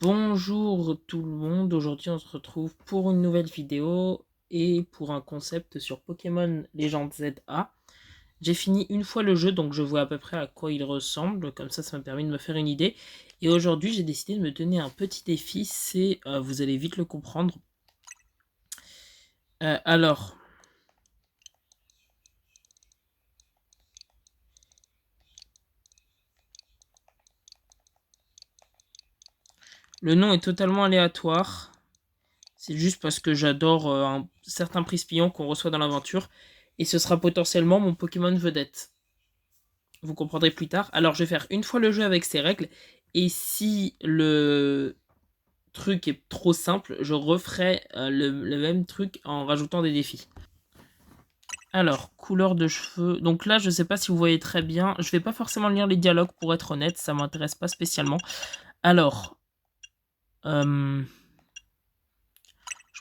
Bonjour tout le monde, aujourd'hui on se retrouve pour une nouvelle vidéo et pour un concept sur Pokémon Legends ZA. J'ai fini une fois le jeu donc je vois à peu près à quoi il ressemble, comme ça m'a permis de me faire une idée. Et aujourd'hui j'ai décidé de me donner un petit défi, c'est, vous allez vite le comprendre. Alors, le nom est totalement aléatoire, c'est juste parce que j'adore un certain Prispion qu'on reçoit dans l'aventure et ce sera potentiellement mon Pokémon vedette. Vous comprendrez plus tard. Alors je vais faire une fois le jeu avec ses règles. Et si le truc est trop simple, je referai le même truc en rajoutant des défis. Alors, couleur de cheveux. Donc là, je sais pas si vous voyez très bien. Je vais pas forcément lire les dialogues pour être honnête. Ça m'intéresse pas spécialement. Alors, je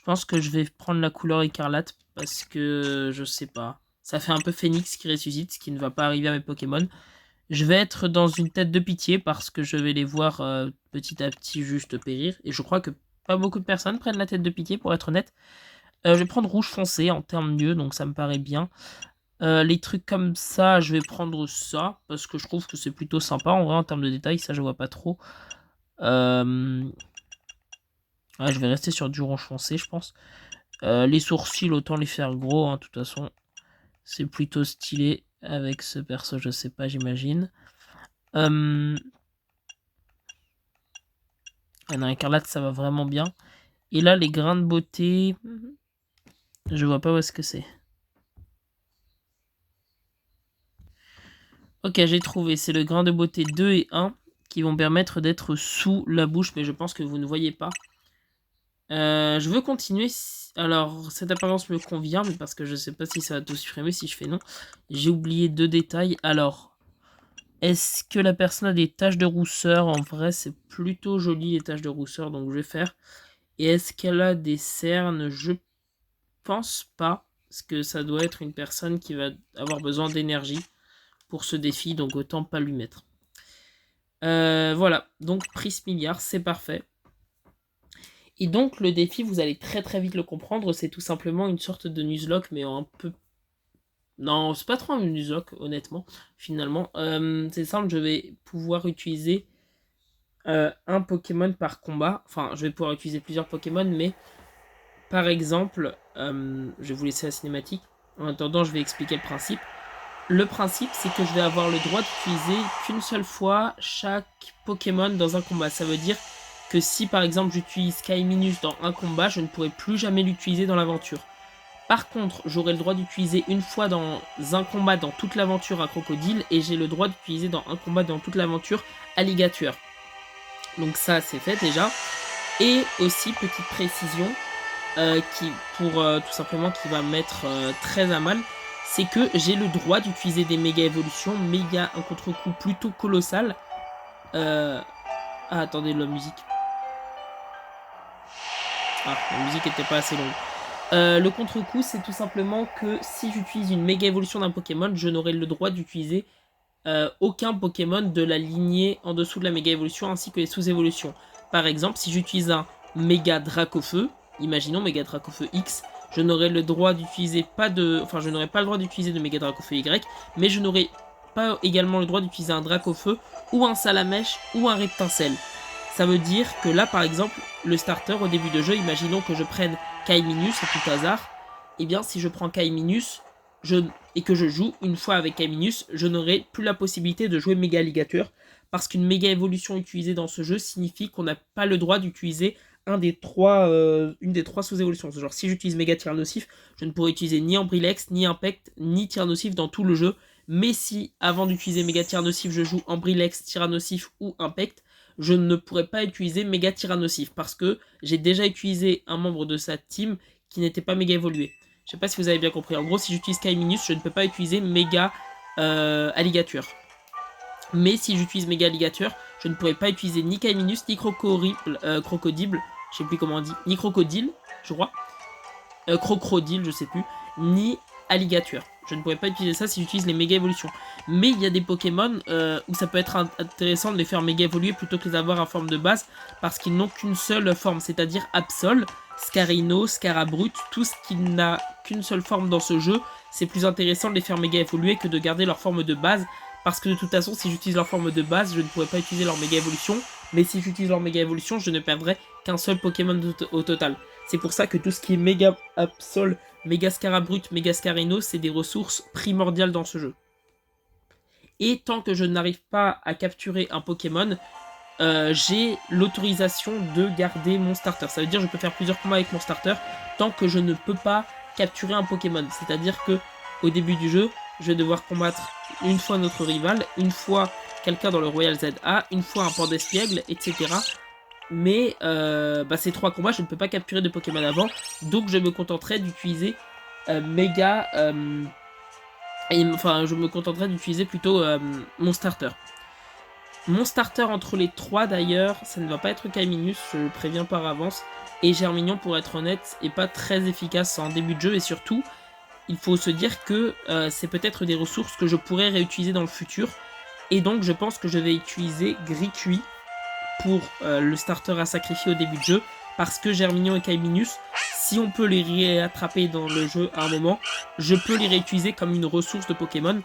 pense que je vais prendre la couleur écarlate parce que je sais pas. Ça fait un peu Phoenix qui ressuscite, ce qui ne va pas arriver à mes Pokémon. Je vais être dans une tête de pitié parce que je vais les voir petit à petit juste périr. Et je crois que pas beaucoup de personnes prennent la tête de pitié pour être honnête. Je vais prendre rouge foncé en termes mieux, donc ça me paraît bien. Les trucs comme ça, je vais prendre ça parce que je trouve que c'est plutôt sympa. En vrai, en termes de détails, ça je vois pas trop. Ouais, je vais rester sur du rouge foncé, je pense. Les sourcils, autant les faire gros, hein, de toute façon. C'est plutôt stylé avec ce perso, je sais pas, j'imagine. Dans écarlate, ça va vraiment bien. Et là, les grains de beauté, je vois pas où est-ce que c'est. Ok, j'ai trouvé. C'est le grain de beauté 2 et 1 qui vont permettre d'être sous la bouche, mais je pense que vous ne voyez pas. Je veux continuer. Alors, cette apparence me convient, mais parce que je sais pas si ça va tout supprimer si je fais non. J'ai oublié deux détails. Alors, est-ce que la personne a des taches de rousseur? En vrai, c'est plutôt joli les taches de rousseur, donc je vais faire. Et est-ce qu'elle a des cernes? Je pense pas, parce que ça doit être une personne qui va avoir besoin d'énergie pour ce défi, donc autant pas lui mettre. Voilà, donc prise milliard, c'est parfait. Et donc le défi, vous allez très très vite le comprendre, c'est tout simplement une sorte de Nuzlocke, mais un peu... Non, c'est pas trop un Nuzlocke, honnêtement, finalement. C'est simple, je vais pouvoir utiliser un Pokémon par combat. Enfin, je vais pouvoir utiliser plusieurs Pokémon, mais par exemple, je vais vous laisser la cinématique. En attendant, je vais expliquer le principe. Le principe, c'est que je vais avoir le droit d'utiliser qu'une seule fois chaque Pokémon dans un combat. Ça veut dire que si par exemple j'utilise Skyminus dans un combat, je ne pourrai plus jamais l'utiliser dans l'aventure. Par contre, j'aurai le droit d'utiliser une fois dans un combat dans toute l'aventure un crocodile et j'ai le droit d'utiliser dans un combat dans toute l'aventure alligator. Donc ça, c'est fait déjà. Et aussi, petite précision, qui pour tout simplement qui va mettre très à mal, c'est que j'ai le droit d'utiliser des méga évolutions, méga un contre-coup plutôt colossal. Ah, attendez, la musique. Ah, la musique était pas assez longue. Le contre-coup, c'est tout simplement que si j'utilise une méga évolution d'un Pokémon, je n'aurai le droit d'utiliser aucun Pokémon de la lignée en dessous de la méga évolution ainsi que les sous-évolutions. Par exemple, si j'utilise un méga Dracofeu, imaginons méga Dracofeu X, je n'aurai le droit d'utiliser pas de. Enfin, je n'aurai pas le droit d'utiliser de méga Dracofeu Y, mais je n'aurai pas également le droit d'utiliser un Dracofeu ou un Salamèche ou un Reptincelle. Ça veut dire que là, par exemple, le starter au début de jeu, imaginons que je prenne Kaiminus à tout hasard, et bien si je prends Kaiminus, et que je joue une fois avec Kaiminus, je n'aurai plus la possibilité de jouer Méga Alligator, parce qu'une méga évolution utilisée dans ce jeu signifie qu'on n'a pas le droit d'utiliser une des trois sous-évolutions. Genre si j'utilise Méga Tyrannosif, je ne pourrai utiliser ni Ambrilex, ni Impact, ni Tyrannosif dans tout le jeu. Mais si avant d'utiliser Méga Tyrannosif, je joue Ambrilex, Tyrannosif ou Impact, je ne pourrais pas utiliser méga Tyrannosif parce que j'ai déjà utilisé un membre de sa team qui n'était pas méga évolué. Je sais pas si vous avez bien compris. En gros, si j'utilise Kaiminus, je ne peux pas utiliser méga Alligator. Mais si j'utilise méga Alligator, je ne pourrais pas utiliser ni Kaiminus, ni Crocodile, je sais plus comment on dit, ni Crocodile, je crois, Crocodile, je sais plus, ni Alligator. Je ne pourrais pas utiliser ça si j'utilise les méga évolutions. Mais il y a des Pokémon où ça peut être intéressant de les faire méga évoluer plutôt que d'avoir en forme de base, parce qu'ils n'ont qu'une seule forme, c'est-à-dire Absol, Scarino, Scarabrut, tout ce qui n'a qu'une seule forme dans ce jeu, c'est plus intéressant de les faire méga évoluer que de garder leur forme de base, parce que de toute façon, si j'utilise leur forme de base, je ne pourrais pas utiliser leur méga évolution, mais si j'utilise leur méga évolution, je ne perdrai qu'un seul Pokémon au total. C'est pour ça que tout ce qui est méga Absol, méga Scarabrut, méga Scarino, c'est des ressources primordiales dans ce jeu. Et tant que je n'arrive pas à capturer un Pokémon, j'ai l'autorisation de garder mon starter. Ça veut dire que je peux faire plusieurs combats avec mon starter tant que je ne peux pas capturer un Pokémon. C'est-à-dire que au début du jeu, je vais devoir combattre une fois notre rival, une fois quelqu'un dans le Royal ZA, une fois un Pandespiègle, etc. Mais ces 3 combats, je ne peux pas capturer de Pokémon avant, donc je me contenterai d'utiliser Méga... je me contenterai d'utiliser plutôt mon starter. Mon starter entre les 3 d'ailleurs, ça ne va pas être Kaiminus, je le préviens par avance. Et Germignon, pour être honnête, est pas très efficace en début de jeu, et surtout, il faut se dire que c'est peut-être des ressources que je pourrais réutiliser dans le futur. Et donc je pense que je vais utiliser Gricui pour le starter à sacrifier au début de jeu, parce que Germignon et Kaiminus, si on peut les réattraper dans le jeu à un moment, je peux les réutiliser comme une ressource de Pokémon.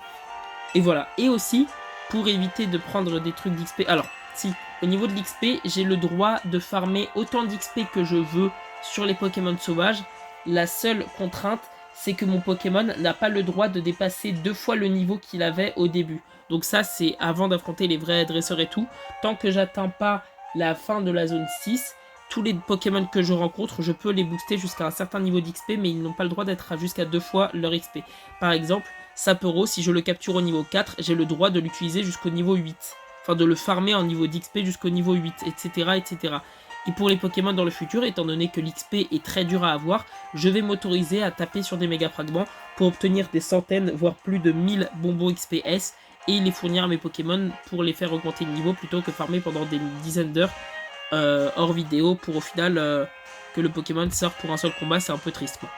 Et voilà. Et aussi, pour éviter de prendre des trucs d'XP... Alors, si, au niveau de l'XP, j'ai le droit de farmer autant d'XP que je veux sur les Pokémon sauvages. La seule contrainte, c'est que mon Pokémon n'a pas le droit de dépasser 2 fois le niveau qu'il avait au début. Donc ça, c'est avant d'affronter les vrais dresseurs et tout. Tant que j'atteins pas la fin de la zone 6, tous les Pokémon que je rencontre, je peux les booster jusqu'à un certain niveau d'XP, mais ils n'ont pas le droit d'être à jusqu'à 2 fois leur XP. Par exemple, Sapero, si je le capture au niveau 4, j'ai le droit de l'utiliser jusqu'au niveau 8. Enfin, de le farmer en niveau d'XP jusqu'au niveau 8, etc., etc. Et pour les Pokémon dans le futur, étant donné que l'XP est très dur à avoir, je vais m'autoriser à taper sur des méga fragments pour obtenir des centaines, voire plus de 1000 bonbons XPS et les fournir à mes Pokémon pour les faire augmenter de niveau plutôt que farmer pendant des dizaines d'heures hors vidéo pour au final que le Pokémon sorte pour un seul combat, c'est un peu triste quoi.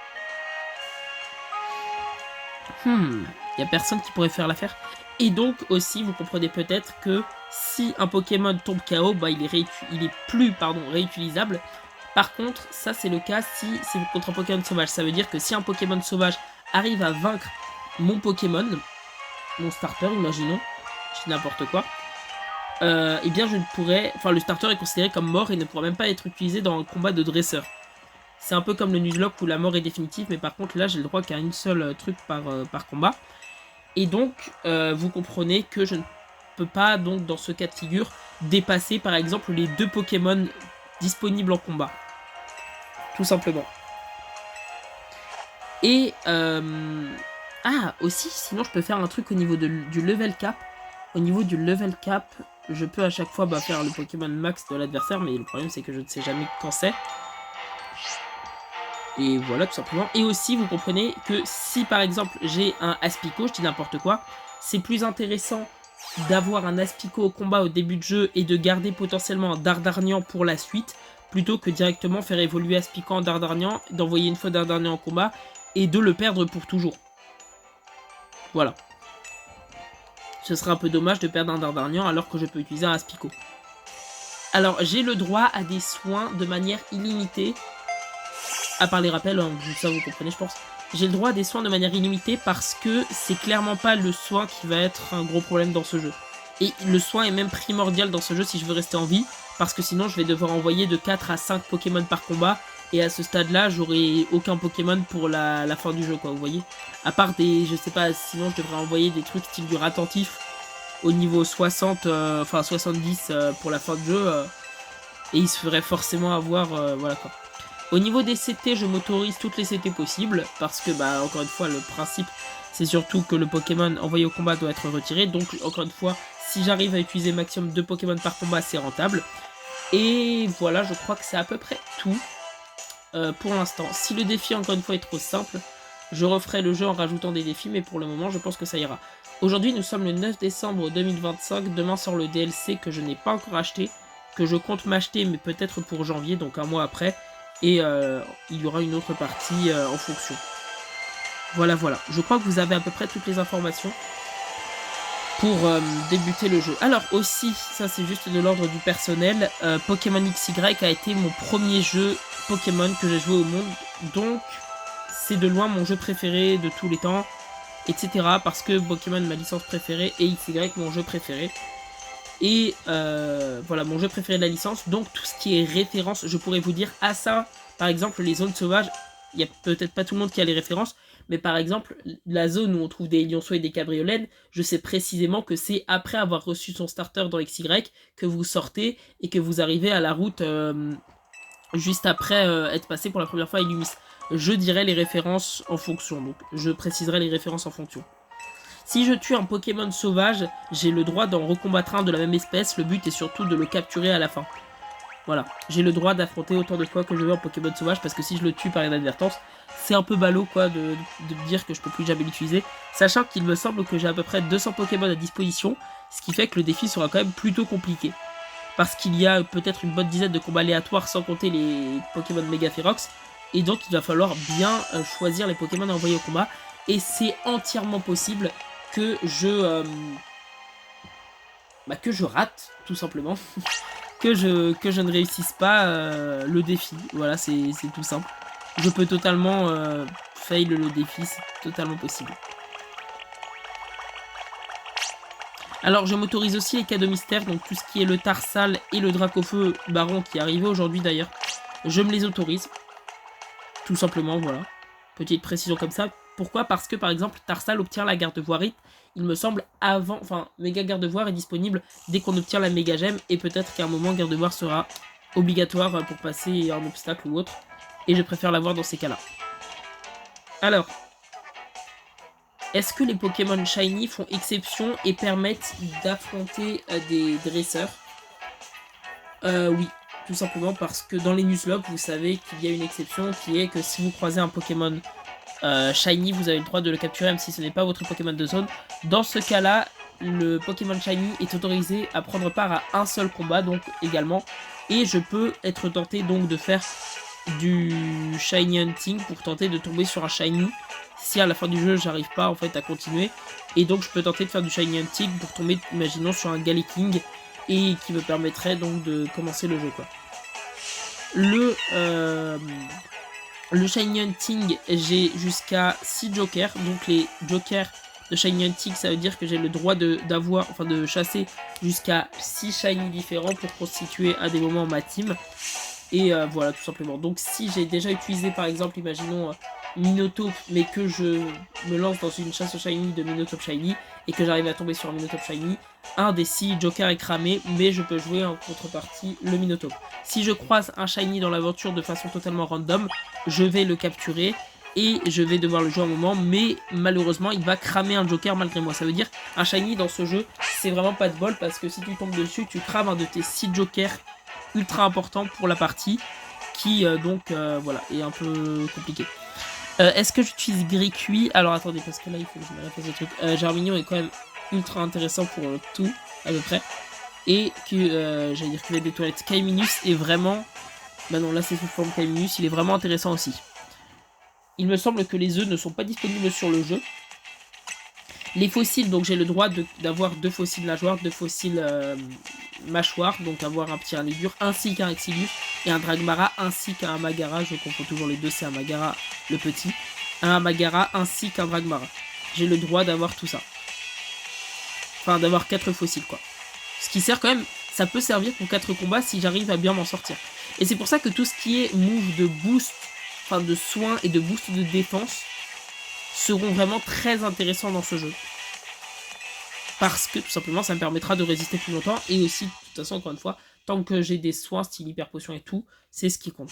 Y a personne qui pourrait faire l'affaire. Et donc aussi, vous comprenez peut-être que si un Pokémon tombe KO, il est plus réutilisable. Par contre, ça c'est le cas si c'est contre un Pokémon sauvage. Ça veut dire que si un Pokémon sauvage arrive à vaincre mon Pokémon, mon starter, imaginons, je dis n'importe quoi, eh bien je ne pourrais... Enfin, le starter est considéré comme mort et ne pourra même pas être utilisé dans un combat de dresseur. C'est un peu comme le Nuzlocke où la mort est définitive, mais par contre là j'ai le droit qu'à une seule truc par combat. Et donc, vous comprenez que je ne peux pas, donc, dans ce cas de figure, dépasser, par exemple, les 2 Pokémon disponibles en combat. Tout simplement. Et, aussi, sinon, je peux faire un truc au niveau du level cap. Au niveau du level cap, je peux à chaque fois faire le Pokémon max de l'adversaire, mais le problème, c'est que je ne sais jamais quand c'est. Et voilà, tout simplement. Et aussi, vous comprenez que si, par exemple, j'ai un Aspico, je dis n'importe quoi, c'est plus intéressant d'avoir un Aspico au combat au début de jeu et de garder potentiellement un Dardarnian pour la suite, plutôt que directement faire évoluer Aspico en Dardarnian, d'envoyer une fois Dardarnian en combat, et de le perdre pour toujours. Voilà. Ce serait un peu dommage de perdre un Dardarnian alors que je peux utiliser un Aspico. Alors, j'ai le droit à des soins de manière illimitée, à part les rappels, hein, ça vous comprenez je pense. J'ai le droit à des soins de manière illimitée parce que c'est clairement pas le soin qui va être un gros problème dans ce jeu. Et le soin est même primordial dans ce jeu si je veux rester en vie, parce que sinon je vais devoir envoyer de 4 à 5 Pokémon par combat, et à ce stade-là, j'aurai aucun Pokémon pour la fin du jeu, quoi, vous voyez. À part des, je sais pas, sinon je devrais envoyer des trucs style du Ratentif au niveau 60, 70 pour la fin du jeu, et il se ferait forcément avoir, voilà quoi. Au niveau des CT, je m'autorise toutes les CT possibles, parce que, encore une fois, le principe, c'est surtout que le Pokémon envoyé au combat doit être retiré. Donc, encore une fois, si j'arrive à utiliser maximum 2 Pokémon par combat, c'est rentable. Et voilà, je crois que c'est à peu près tout pour l'instant. Si le défi, encore une fois, est trop simple, je referai le jeu en rajoutant des défis, mais pour le moment, je pense que ça ira. Aujourd'hui, nous sommes le 9 décembre 2025. Demain sort le DLC que je n'ai pas encore acheté, que je compte m'acheter, mais peut-être pour janvier, donc un mois après. Et il y aura une autre partie en fonction. Voilà, voilà. Je crois que vous avez à peu près toutes les informations pour débuter le jeu. Alors aussi, ça c'est juste de l'ordre du personnel, Pokémon XY a été mon premier jeu Pokémon que j'ai joué au monde, donc c'est de loin mon jeu préféré de tous les temps, etc. Parce que Pokémon ma licence préférée et XY mon jeu préféré. Et voilà, mon jeu préféré de la licence, donc tout ce qui est référence, je pourrais vous dire, à ça, par exemple les zones sauvages, il n'y a peut-être pas tout le monde qui a les références, mais par exemple, la zone où on trouve des lionceaux et des cabriolènes, je sais précisément que c'est après avoir reçu son starter dans XY que vous sortez et que vous arrivez à la route juste après être passé pour la première fois à Illumis. Je dirai les références en fonction, donc je préciserai les références en fonction. Si je tue un Pokémon sauvage, j'ai le droit d'en recombattre un de la même espèce, le but est surtout de le capturer à la fin. Voilà, j'ai le droit d'affronter autant de fois que je veux un Pokémon sauvage, parce que si je le tue par inadvertance, c'est un peu ballot quoi de me dire que je peux plus jamais l'utiliser, sachant qu'il me semble que j'ai à peu près 200 Pokémon à disposition, ce qui fait que le défi sera quand même plutôt compliqué. Parce qu'il y a peut-être une bonne dizaine de combats aléatoires sans compter les Pokémon Mega Ferox, et donc il va falloir bien choisir les Pokémon à envoyer au combat, et c'est entièrement possible que je rate, tout simplement. que je ne réussisse pas le défi. Voilà, c'est tout simple. Je peux totalement fail le défi, c'est totalement possible. Alors, je m'autorise aussi les cadeaux mystères, donc tout ce qui est le Tarsal et le Dracofeu Baron qui est arrivé aujourd'hui d'ailleurs. Je me les autorise. Tout simplement, voilà. Petite précision comme ça. Pourquoi? Parce que par exemple, Tarsal obtient la garde-voie rite, il me semble, avant. Enfin, méga garde-voie est disponible dès qu'on obtient la méga gemme, et peut-être qu'à un moment, garde-voie sera obligatoire pour passer un obstacle ou autre. Et je préfère l'avoir dans ces cas-là. Alors, est-ce que les Pokémon Shiny font exception et permettent d'affronter des dresseurs? Oui. Tout simplement parce que dans les nuzlocke, vous savez qu'il y a une exception qui est que si vous croisez un Pokémon Shiny, vous avez le droit de le capturer même si ce n'est pas votre Pokémon de zone. Dans ce cas-là, le Pokémon Shiny est autorisé à prendre part à un seul combat, donc également. Et je peux être tenté donc de faire du Shiny Hunting pour tenter de tomber sur un Shiny. Si à la fin du jeu, j'arrive pas en fait à continuer. Et donc je peux tenter de faire du Shiny Hunting pour tomber, imaginons, sur un Galliking. Et qui me permettrait donc de commencer le jeu quoi. Le Shiny Hunting, j'ai jusqu'à 6 jokers. Donc les jokers de Shiny Hunting, ça veut dire que j'ai le droit de chasser jusqu'à 6 Shiny différents pour constituer à des moments ma team. Et voilà, tout simplement. Donc si j'ai déjà utilisé par exemple, imaginons Minotaur, mais que je me lance dans une chasse au Shiny de Minotaur Shiny, et que j'arrive à tomber sur un Minotaur Shiny, un des 6 jokers est cramé, mais je peux jouer en contrepartie le Minotaur. Si je croise un Shiny dans l'aventure de façon totalement random, je vais le capturer, et je vais devoir le jouer un moment, mais malheureusement il va cramer un joker malgré moi. Ça veut dire un Shiny dans ce jeu, c'est vraiment pas de bol, parce que si tu tombes dessus, tu crames un de tes 6 jokers ultra important pour la partie, qui voilà, est un peu compliqué. Est-ce que j'utilise gris cuit? Alors attendez, parce que là il faut que je me répète le truc. Germignon est quand même ultra intéressant pour tout, à peu près. Et que, j'allais dire que des toilettes Kaiminus est vraiment... Bah non, là c'est sous forme Kaiminus, il est vraiment intéressant aussi. Il me semble que les œufs ne sont pas disponibles sur le jeu. Les fossiles, donc j'ai le droit d'avoir 2 fossiles nageoires, 2 fossiles mâchoires, donc avoir un petit Ralibur ainsi qu'un Exilius et un Dragmara ainsi qu'un Amagara, je confonds toujours les deux, c'est Amagara le petit, un Amagara ainsi qu'un Dragmara. J'ai le droit d'avoir tout ça. Enfin, d'avoir 4 fossiles quoi. Ce qui sert quand même, ça peut servir pour 4 combats si j'arrive à bien m'en sortir. Et c'est pour ça que tout ce qui est move de boost, enfin de soins et de boost de défense, seront vraiment très intéressants dans ce jeu. Parce que tout simplement ça me permettra de résister plus longtemps. Et aussi, de toute façon, encore une fois, tant que j'ai des soins style hyper potion et tout, c'est ce qui compte.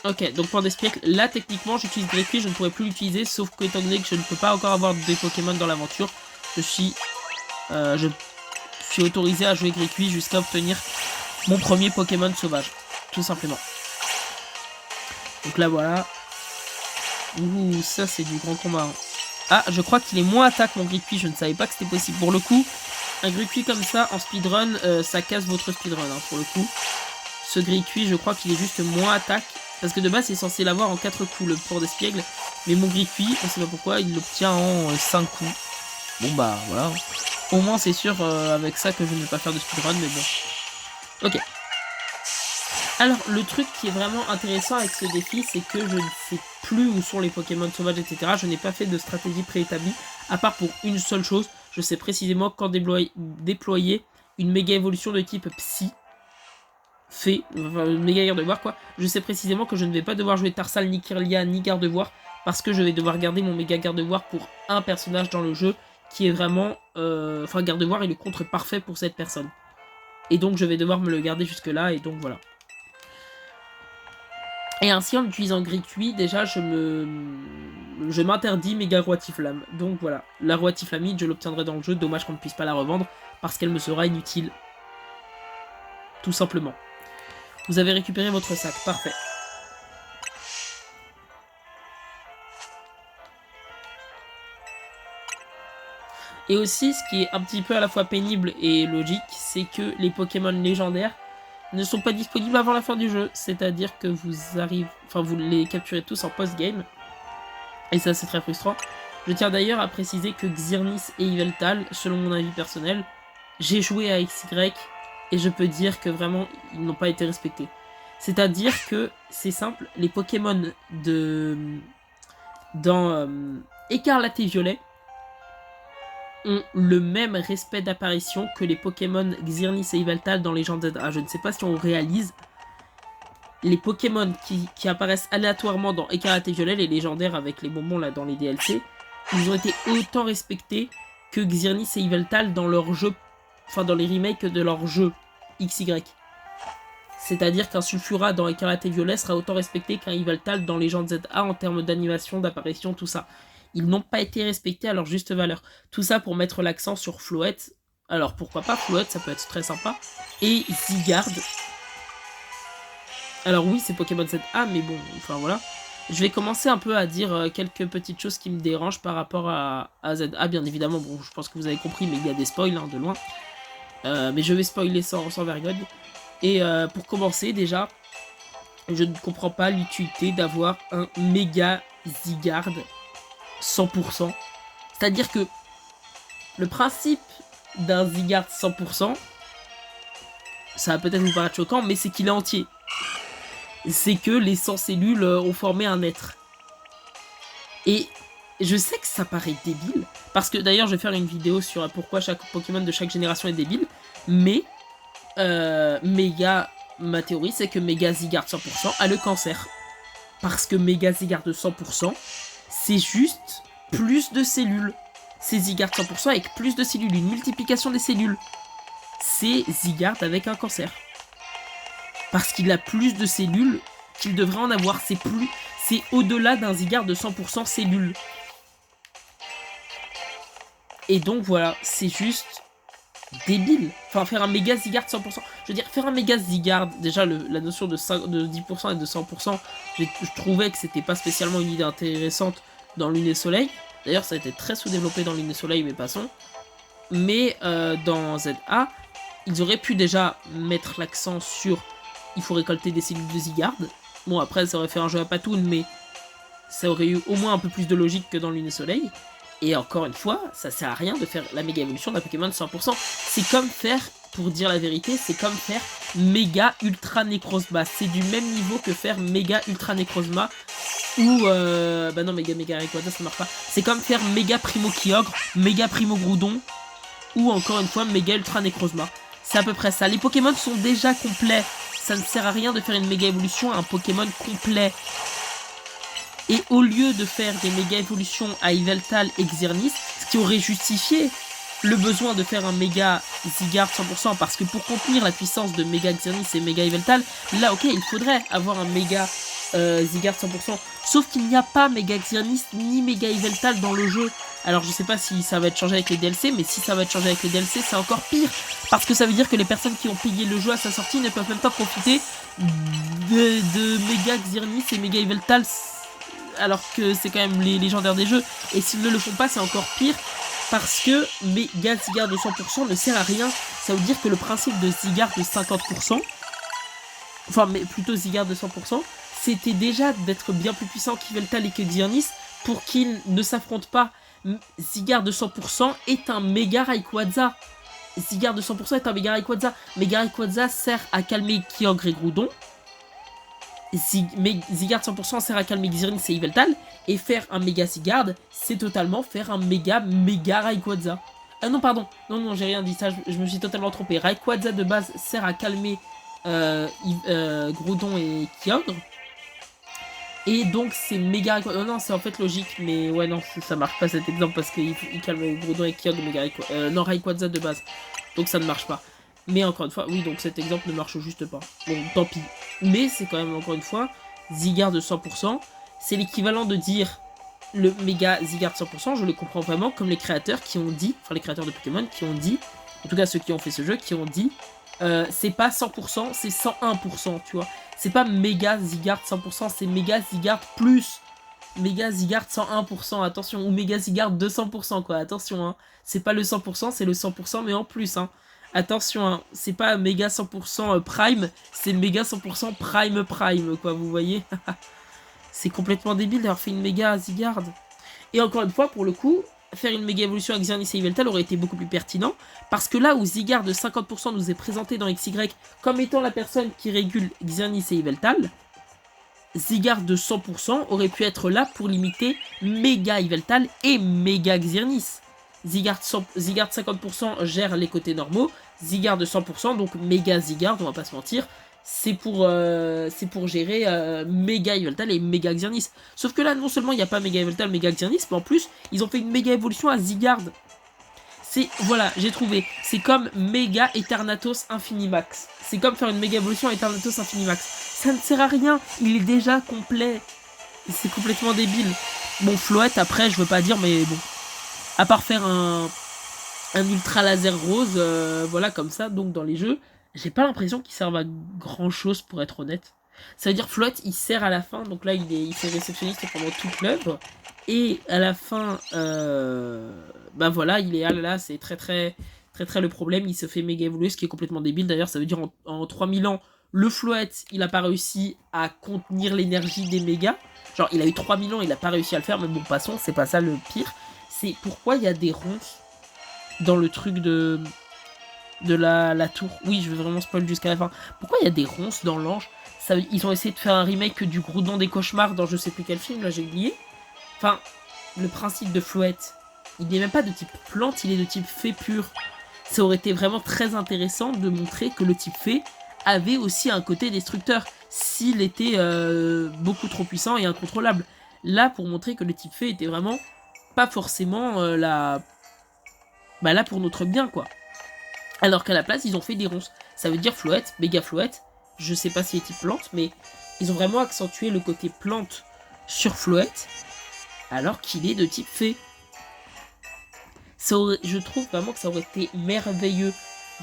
Ok, donc point d'esprit, là techniquement j'utilise Gréppi, je ne pourrais plus l'utiliser, sauf que étant donné que je ne peux pas encore avoir des Pokémon dans l'aventure, je suis autorisé à jouer Gréppi jusqu'à obtenir mon premier Pokémon sauvage. Tout simplement. Donc là voilà. Ouh, ça c'est du grand combat. Hein. Ah, je crois qu'il est moins attaque mon Grippi, je ne savais pas que c'était possible. Pour le coup, un Grippi comme ça en speedrun, ça casse votre speedrun, hein, pour le coup. ce gris cuit, je crois qu'il est juste moins attaque. Parce que de base, c'est censé l'avoir en 4 coups, le port d'espiègle. Mais mon gris cuit, on sait pas pourquoi, il l'obtient en 5 coups. Bon bah, voilà. Au moins, c'est sûr avec ça que je ne vais pas faire de speedrun, mais bon. Ok. Alors, le truc qui est vraiment intéressant avec ce défi, c'est que je ne sais plus où sont les Pokémon sauvages, etc. Je n'ai pas fait de stratégie préétablie, à part pour une seule chose. Je sais précisément quand déployer une méga évolution de type Psy. Méga garde-voir quoi. Je sais précisément que je ne vais pas devoir jouer Tarsal, ni Kirlia, ni garde-voir, parce que je vais devoir garder mon méga garde-voir pour un personnage dans le jeu, qui est vraiment... Enfin, garde-voir est le contre parfait pour cette personne. Et donc, je vais devoir me le garder jusque-là, et donc voilà. Et ainsi, en utilisant gris cuit, déjà, je m'interdis méga Roitiflamme. Donc voilà, la Roitiflamide, je l'obtiendrai dans le jeu. Dommage qu'on ne puisse pas la revendre, parce qu'elle me sera inutile. Tout simplement. Vous avez récupéré votre sac, parfait. Et aussi, ce qui est un petit peu à la fois pénible et logique, c'est que les Pokémon légendaires ne sont pas disponibles avant la fin du jeu. C'est-à-dire que vous les capturez tous en post-game. Et ça, c'est très frustrant. Je tiens d'ailleurs à préciser que Xerneas et Yveltal, selon mon avis personnel, j'ai joué à XY et je peux dire que vraiment, ils n'ont pas été respectés. C'est-à-dire que, c'est simple, les Pokémon dans Écarlate et Violet ont le même respect d'apparition que les Pokémon Xerneas et Yveltal dans Legend Z. Je ne sais pas si on réalise. Les Pokémon qui apparaissent aléatoirement dans Écarlate et Violet, les légendaires avec les bonbons là dans les DLC, ils ont été autant respectés que Xerneas et Yveltal dans leur jeu, enfin dans les remakes de leur jeu XY. C'est-à-dire qu'un Sulfura dans Écarlate et Violet sera autant respecté qu'un Yveltal dans Legend ZA en termes d'animation, d'apparition, tout ça. Ils n'ont pas été respectés à leur juste valeur. Tout ça pour mettre l'accent sur Floette. Alors pourquoi pas Floette, ça peut être très sympa. Et Zygarde. Alors oui, c'est Pokémon ZA, mais bon, enfin voilà. Je vais commencer un peu à dire quelques petites choses qui me dérangent par rapport à ZA. Bien évidemment, bon, je pense que vous avez compris, mais il y a des spoils, hein, de loin. Mais je vais spoiler sans vergogne. Et pour commencer, déjà, je ne comprends pas l'utilité d'avoir un méga Zygarde 100%. C'est-à-dire que le principe d'un Zygarde 100%, ça va peut-être vous paraître choquant, mais c'est qu'il est entier. C'est que les 100 cellules ont formé un être. Et je sais que ça paraît débile, parce que d'ailleurs je vais faire une vidéo sur pourquoi chaque Pokémon de chaque génération est débile, mais ma théorie c'est que Mega Zygarde 100% a le cancer. Parce que Mega Zygarde 100%, c'est juste plus de cellules. C'est Zygarde 100% avec plus de cellules, une multiplication des cellules. C'est Zygarde avec un cancer. Parce qu'il a plus de cellules qu'il devrait en avoir. C'est au-delà d'un Zygarde de 100% cellules. Et donc voilà, c'est juste débile. Enfin, faire un méga Zygarde 100%. Je veux dire, faire un méga Zygarde, déjà la notion de 10% et de 100%, je trouvais que c'était pas spécialement une idée intéressante dans Lune et Soleil. D'ailleurs, ça a été très sous-développé dans Lune et Soleil, mais passons. Mais dans ZA, ils auraient pu déjà mettre l'accent sur il faut récolter des cellules de Zygarde. Bon, après, ça aurait fait un jeu à Patoon, mais ça aurait eu au moins un peu plus de logique que dans Lune et Soleil. Et encore une fois, ça sert à rien de faire la méga évolution d'un Pokémon de 100%. C'est comme faire, pour dire la vérité, c'est comme faire méga ultra Necrozma. C'est du même niveau que faire méga ultra Necrozma. Ou, bah non, méga Rayquaza, ça marche pas. C'est comme faire méga Primo Kyogre, méga Primo Groudon, ou encore une fois, méga ultra Necrozma. C'est à peu près ça. Les Pokémon sont déjà complets. Ça ne sert à rien de faire une méga évolution à un Pokémon complet. Et au lieu de faire des méga évolutions à Yveltal et Xerneas, ce qui aurait justifié le besoin de faire un méga Zygarde 100%, parce que pour contenir la puissance de méga Xerneas et méga Yveltal, là ok, il faudrait avoir un méga Zygarde 100%. Sauf qu'il n'y a pas méga Xerneas ni méga Yveltal dans le jeu. Alors je sais pas si ça va être changé avec les DLC, mais si ça va être changé avec les DLC, c'est encore pire. Parce que ça veut dire que les personnes qui ont payé le jeu à sa sortie ne peuvent même pas profiter de méga Xerneas et méga Yveltal, alors que c'est quand même les légendaires des jeux. Et s'ils ne le font pas, c'est encore pire, parce que méga Zygarde de 100% ne sert à rien. Ça veut dire que le principe de Zygarde de 50%, enfin mais plutôt Zygarde de 100%, c'était déjà d'être bien plus puissant qu'Yveltal et que Xerneas pour qu'ils ne s'affrontent pas. Zygarde de 100% est un méga Rayquaza. Zygarde de 100% est un méga Rayquaza. Méga Rayquaza sert à calmer Kyogre et Groudon. Zygarde 100% sert à calmer Xerneas et Yveltal. Et faire un méga Zygarde, c'est totalement faire un méga Rayquaza. Ah non, pardon. Non, j'ai rien dit ça. Je me suis totalement trompé. Rayquaza de base sert à calmer Groudon et Kyogre. Et donc c'est méga Rayquaza. Oh non, c'est en fait logique, mais ouais, non, ça marche pas cet exemple parce qu'il calme Groudon et Kyogre, méga Rayquaza. Non, Rayquaza de base. Donc ça ne marche pas. Mais encore une fois, oui, donc cet exemple ne marche juste pas. Bon, tant pis. Mais c'est quand même, encore une fois, Zygarde de 100%. C'est l'équivalent de dire le méga Zygarde 100%. Je le comprends vraiment comme les créateurs qui ont dit, enfin les créateurs de Pokémon qui ont dit, en tout cas ceux qui ont fait ce jeu, qui ont dit, c'est pas 100%, c'est 101%, tu vois. C'est pas méga Zygarde 100%, c'est méga Zygarde plus méga Zygarde 101%, attention, ou méga Zygarde 200%, quoi, attention, hein. C'est pas le 100%, c'est le 100%, mais en plus, hein. Attention, hein, c'est pas méga 100% prime, c'est méga 100% prime, quoi, vous voyez. C'est complètement débile d'avoir fait une méga Zygarde. Et encore une fois, pour le coup, faire une méga évolution avec Xerneas et Yveltal aurait été beaucoup plus pertinent, parce que là où Zygarde de 50% nous est présenté dans XY comme étant la personne qui régule Xerneas et Yveltal, Zygarde de 100% aurait pu être là pour limiter méga Yveltal et méga Xerneas. Zygarde 50% gère les côtés normaux, Zygarde de 100%, donc méga Zygarde, on va pas se mentir, c'est pour gérer méga Yveltal et méga Xerneas. Sauf que là, non seulement il n'y a pas méga Yveltal, méga Xerneas, mais en plus, ils ont fait une méga évolution à Zygarde. C'est, voilà, j'ai trouvé, c'est comme méga Eternatus Infinimax. C'est comme faire une méga évolution à Eternatus Infinimax. Ça ne sert à rien, il est déjà complet. C'est complètement débile. Bon, Floette, après, je veux pas dire, mais bon. À part faire un ultra laser rose, voilà, comme ça, donc dans les jeux, j'ai pas l'impression qu'il serve à grand chose pour être honnête. Ça veut dire Floette, il sert à la fin, donc là il fait réceptionniste pendant toute l'œuvre, et à la fin, bah voilà, il est là, c'est très le problème, il se fait méga évoluer, ce qui est complètement débile. D'ailleurs, ça veut dire en 3000 ans, le Floette, il a pas réussi à contenir l'énergie des mégas. Genre, il a eu 3000 ans, il a pas réussi à le faire, mais bon, passons, c'est pas ça le pire. C'est pourquoi il y a des ronces dans le truc de la tour. Oui, je vais vraiment spoil jusqu'à la fin. Pourquoi il y a des ronces dans l'ange? Ils ont essayé de faire un remake du Groudon des cauchemars dans je sais plus quel film, là j'ai oublié. Enfin, le principe de Floette, il n'est même pas de type plante, il est de type fée pur. Ça aurait été vraiment très intéressant de montrer que le type fée avait aussi un côté destructeur, s'il était beaucoup trop puissant et incontrôlable. Là, pour montrer que le type fée était vraiment pas forcément là pour notre bien, quoi. Alors qu'à la place, ils ont fait des ronces. Ça veut dire Floette, méga Floette. Je sais pas si est type plante, mais ils ont vraiment accentué le côté plante sur Floette, alors qu'il est de type fée. Je trouve vraiment que ça aurait été merveilleux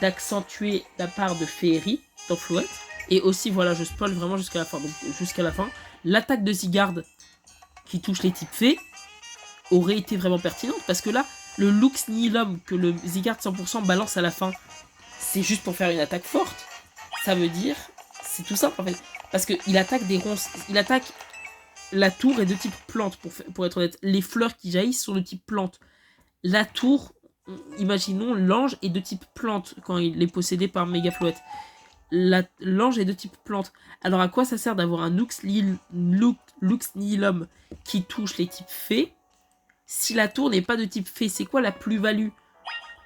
d'accentuer la part de féerie dans Floette. Et aussi, voilà, je spoil vraiment jusqu'à la fin. Donc, jusqu'à la fin, l'attaque de Zygarde qui touche les types fées aurait été vraiment pertinente, parce que là, le Lux Nihilum que le Zygarde 100% balance à la fin, c'est juste pour faire une attaque forte. Ça veut dire, c'est tout simple en fait, parce qu'il attaque des ronces, il attaque la tour est de type plante, pour être honnête. Les fleurs qui jaillissent sont de type plante. La tour, imaginons, l'ange est de type plante quand il est possédé par Méga Floette. L'ange est de type plante. Alors à quoi ça sert d'avoir un Lux Nihilum qui touche les types fées si la tour n'est pas de type fée? C'est quoi la plus-value?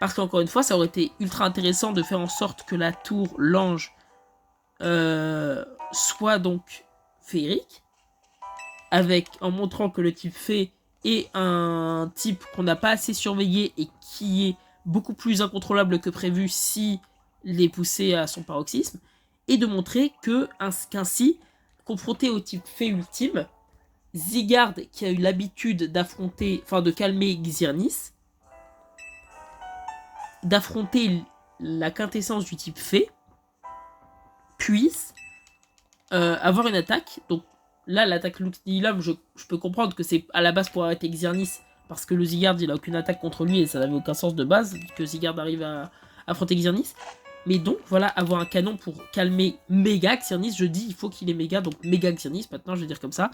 Parce qu'encore une fois, ça aurait été ultra intéressant de faire en sorte que la tour, l'ange, soit donc féerique, en montrant que le type fée est un type qu'on n'a pas assez surveillé et qui est beaucoup plus incontrôlable que prévu si il est poussé à son paroxysme, et de montrer qu'ainsi, confronté au type fée ultime, Zygarde, qui a eu l'habitude de calmer Xerneas, d'affronter la quintessence du type fée, puisse avoir une attaque. Donc là, l'attaque Lux Nihilum, je peux comprendre que c'est à la base pour arrêter Xerneas, parce que le Zygarde, il a aucune attaque contre lui et ça n'avait aucun sens de base que Zygarde arrive à affronter Xerneas. Mais donc, voilà, avoir un canon pour calmer méga Xerneas, je dis il faut qu'il ait méga, donc méga Xerneas, maintenant je vais dire comme ça.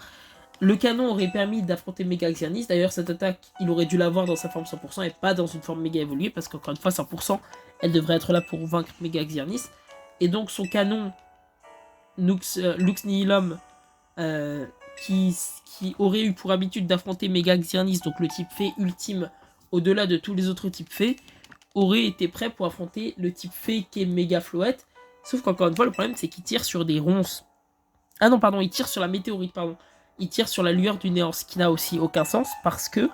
Le canon aurait permis d'affronter méga Xerneas, d'ailleurs cette attaque, il aurait dû l'avoir dans sa forme 100% et pas dans une forme méga évoluée, parce qu'encore une fois, 100%, elle devrait être là pour vaincre méga Xerneas. Et donc son canon, Lux Nihilum, qui aurait eu pour habitude d'affronter méga Xerneas, donc le type fée ultime, au-delà de tous les autres types fées, aurait été prêt pour affronter le type fée qui est méga Floette. Sauf qu'encore une fois, le problème, c'est qu'il tire sur des ronces. Ah non, pardon, il tire sur la météorite, pardon. Il tire sur la lueur du néant, ce qui n'a aussi aucun sens, parce que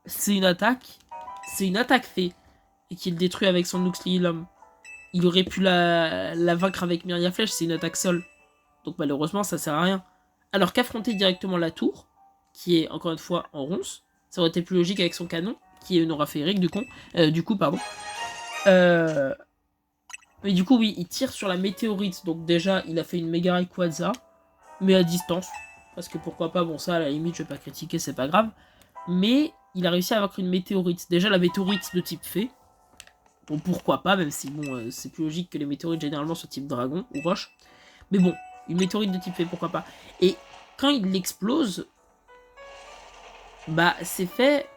c'est une attaque fée, et qu'il détruit avec son Lux Nihilum. Il aurait pu la vaincre avec Myria Flèche, c'est une attaque sol. Donc malheureusement, ça sert à rien. Alors qu'affronter directement la tour, qui est encore une fois en ronce, ça aurait été plus logique avec son canon, qui est une aura féerique du coup, pardon. Mais du coup, oui, il tire sur la météorite. Donc déjà, il a fait une méga Rayquaza, mais à distance. Parce que pourquoi pas, bon ça, à la limite, je vais pas critiquer, c'est pas grave. Mais il a réussi à vaincre une météorite. Déjà, la météorite de type fée. Bon, pourquoi pas, même si bon, c'est plus logique que les météorites généralement soient type dragon ou roche. Mais bon, une météorite de type fée, pourquoi pas. Et quand il l'explose, bah c'est fait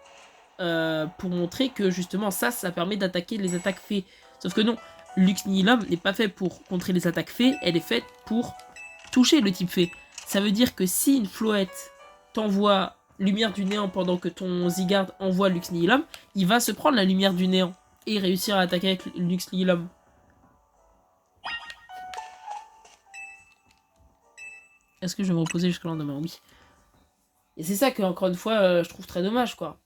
pour montrer que justement ça permet d'attaquer les attaques fées. Sauf que non, Lux Nihilum n'est pas fait pour contrer les attaques fées, elle est faite pour toucher le type fée. Ça veut dire que si une Floette t'envoie lumière du néant pendant que ton Zygarde envoie Lux Nihilum, il va se prendre la lumière du néant et réussir à attaquer avec Lux Nihilum. Est-ce que je vais me reposer jusqu'au lendemain? Oui. Et c'est ça que, encore une fois, je trouve très dommage, quoi.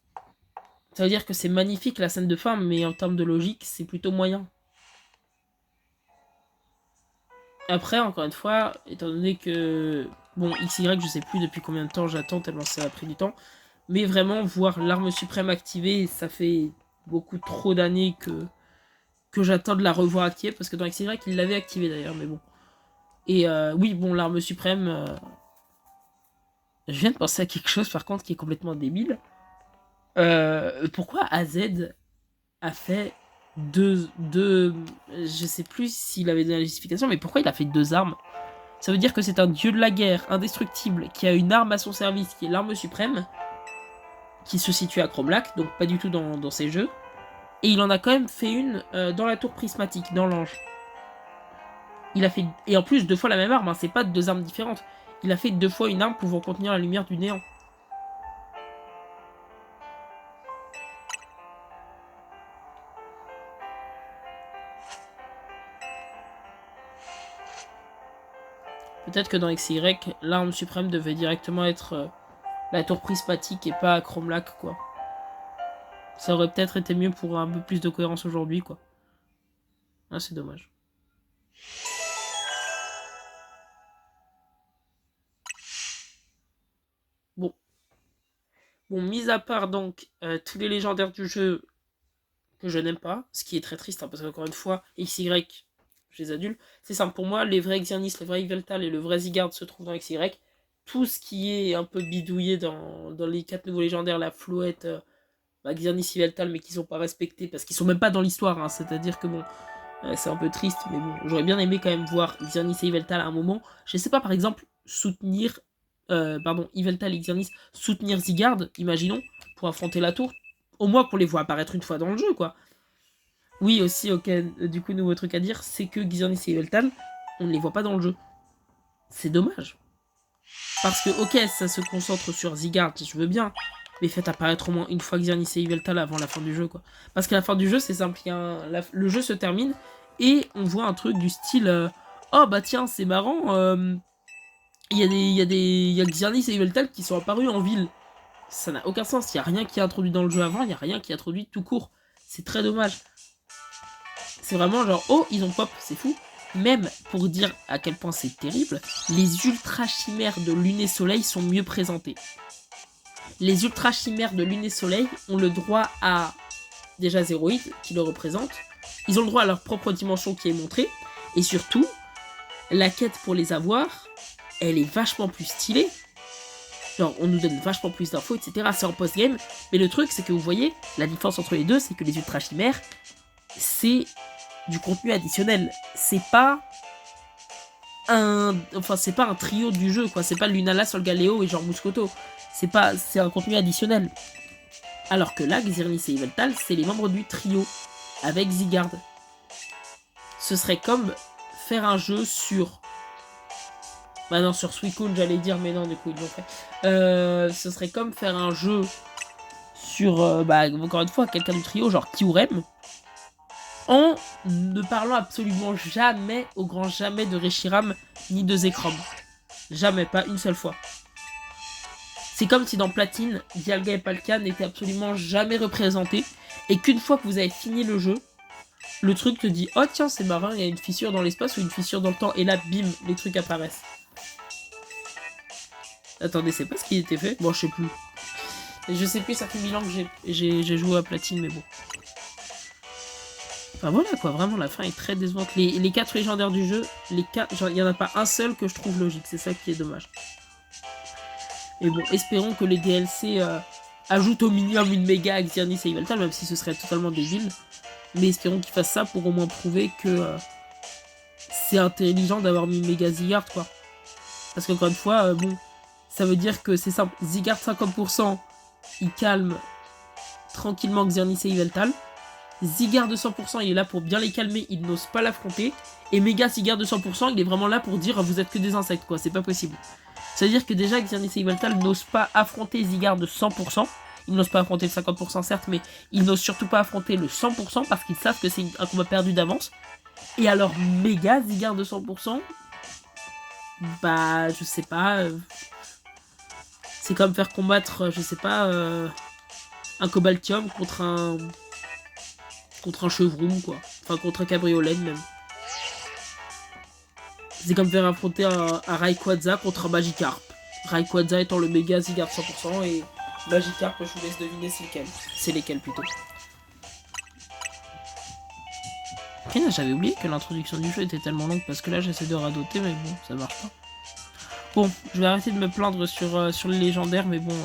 Ça veut dire que c'est magnifique la scène de fin, mais en termes de logique, c'est plutôt moyen. Après, encore une fois, étant donné que... Bon, XY, je sais plus depuis combien de temps j'attends, tellement ça a pris du temps. Mais vraiment, voir l'arme suprême activée, ça fait beaucoup trop d'années que j'attends de la revoir activée. Parce que dans XY, il l'avait activée d'ailleurs, mais bon. Et oui, bon, l'arme suprême... Je viens de penser à quelque chose, par contre, qui est complètement débile. Pourquoi AZ a fait deux... Je sais plus s'il avait donné la justification, mais pourquoi il a fait 2 armes? Ça veut dire que c'est un dieu de la guerre, indestructible, qui a une arme à son service, qui est l'arme suprême, qui se situe à Chromelac, donc pas du tout dans ses jeux. Et il en a quand même fait une dans la tour prismatique, dans l'ange. Il a fait... Et en plus, 2 fois la même arme, hein, c'est pas 2 armes différentes. Il a fait 2 fois une arme pouvant contenir la lumière du néant. Peut-être que dans XY, l'arme suprême devait directement être la tour prismatique et pas Chromelac, quoi. Ça aurait peut-être été mieux pour un peu plus de cohérence aujourd'hui, quoi. Ah, c'est dommage. Bon. Bon, mis à part donc tous les légendaires du jeu que je n'aime pas, ce qui est très triste, hein, parce qu'encore une fois, XY, je les adule. C'est simple pour moi, les vrais Xerneas, les vrais Yveltal et le vrai Zygarde se trouvent dans XY. Tout ce qui est un peu bidouillé dans les 4 nouveaux légendaires, la Floette, Xerneas, Yveltal, mais qui sont pas respectés parce qu'ils sont même pas dans l'histoire. Hein, c'est-à-dire que bon, c'est un peu triste, mais bon, j'aurais bien aimé quand même voir Xerneas et Yveltal à un moment. Je sais pas, par exemple, soutenir, Yveltal et Xerneas soutenir Zygarde, imaginons, pour affronter la tour. Au moins qu'on les voit apparaître une fois dans le jeu, quoi. Oui, aussi, ok, du coup, nouveau truc à dire, c'est que Xerneas et Yveltal, on ne les voit pas dans le jeu. C'est dommage. Parce que, ok, ça se concentre sur Zygarde, je veux bien, mais faites apparaître au moins une fois Xerneas et Yveltal avant la fin du jeu, quoi. Parce qu'à la fin du jeu, c'est simple, le jeu se termine, et on voit un truc du style oh bah tiens, c'est marrant, il y a Xerneas et Yveltal qui sont apparus en ville. Ça n'a aucun sens, il n'y a rien qui est introduit dans le jeu avant, il n'y a rien qui est introduit tout court. C'est très dommage. C'est vraiment genre, oh, ils ont pop, c'est fou. Même pour dire à quel point c'est terrible, les ultra chimères de Lune et Soleil sont mieux présentés. Les ultra chimères de Lune et Soleil ont le droit à déjà Zéroïde qui le représente. Ils ont le droit à leur propre dimension qui est montrée. Et surtout, la quête pour les avoir, elle est vachement plus stylée. Genre, on nous donne vachement plus d'infos, etc. C'est en post-game. Mais le truc, c'est que vous voyez, la différence entre les deux, c'est que les ultra chimères, c'est du contenu additionnel. C'est pas un trio du jeu, quoi. C'est pas Lunala, Solgaleo et genre Muscoto. C'est un contenu additionnel. Alors que là, Xerneas et Yveltal, c'est les membres du trio avec Zygarde. Ce serait comme faire un jeu sur... Bah non, sur Suicune, j'allais dire, mais non, du coup, ils l'ont fait. Ce serait comme faire un jeu sur, encore une fois, quelqu'un du trio, genre Kyurem, en ne parlant absolument jamais, au grand jamais, de Reshiram ni de Zekrom. Jamais, pas une seule fois. C'est comme si dans Platine, Dialga et Palkia n'étaient absolument jamais représentés, et qu'une fois que vous avez fini le jeu, le truc te dit « Oh tiens, c'est marrant, il y a une fissure dans l'espace ou une fissure dans le temps. » Et là, bim, les trucs apparaissent. Attendez, c'est pas ce qui était fait? Bon, je sais plus. Je sais plus, ça fait 1000 ans que j'ai joué à Platine, mais bon. Enfin voilà quoi, vraiment la fin est très décevante. Les 4 légendaires du jeu, il n'y en a pas un seul que je trouve logique, c'est ça qui est dommage. Mais bon, espérons que les DLC ajoutent au minimum une méga à Xerneas et Yveltal, même si ce serait totalement débile. Mais espérons qu'ils fassent ça pour au moins prouver que c'est intelligent d'avoir mis méga Zygarde quoi. Parce qu'encore une fois, bon, ça veut dire que c'est simple. Zygarde 50%, il calme tranquillement Xerneas et Yveltal. Zygarde de 100%, il est là pour bien les calmer, il n'ose pas l'affronter. Et méga Zygarde de 100%, il est vraiment là pour dire vous êtes que des insectes quoi, c'est pas possible. C'est-à-dire que déjà Xerneas et Yveltal n'osent pas affronter Zygarde de 100%. Ils n'osent pas affronter le 50% certes, mais ils n'osent surtout pas affronter le 100% parce qu'ils savent que c'est un combat perdu d'avance. Et alors méga Zygarde de 100%, bah je sais pas... c'est comme faire combattre, je sais pas, un Cobaltium contre un Chevroum, quoi. Enfin, contre un Cabriolet, même. C'est comme faire affronter un Rayquaza contre un Magikarp. Rayquaza étant le méga Zygarde 100% et Magikarp, je vous laisse deviner c'est lequel. C'est lesquels, plutôt. Ok, j'avais oublié que l'introduction du jeu était tellement longue parce que là, j'essaie de radoter, mais bon, ça marche pas. Bon, je vais arrêter de me plaindre sur les légendaires, mais bon,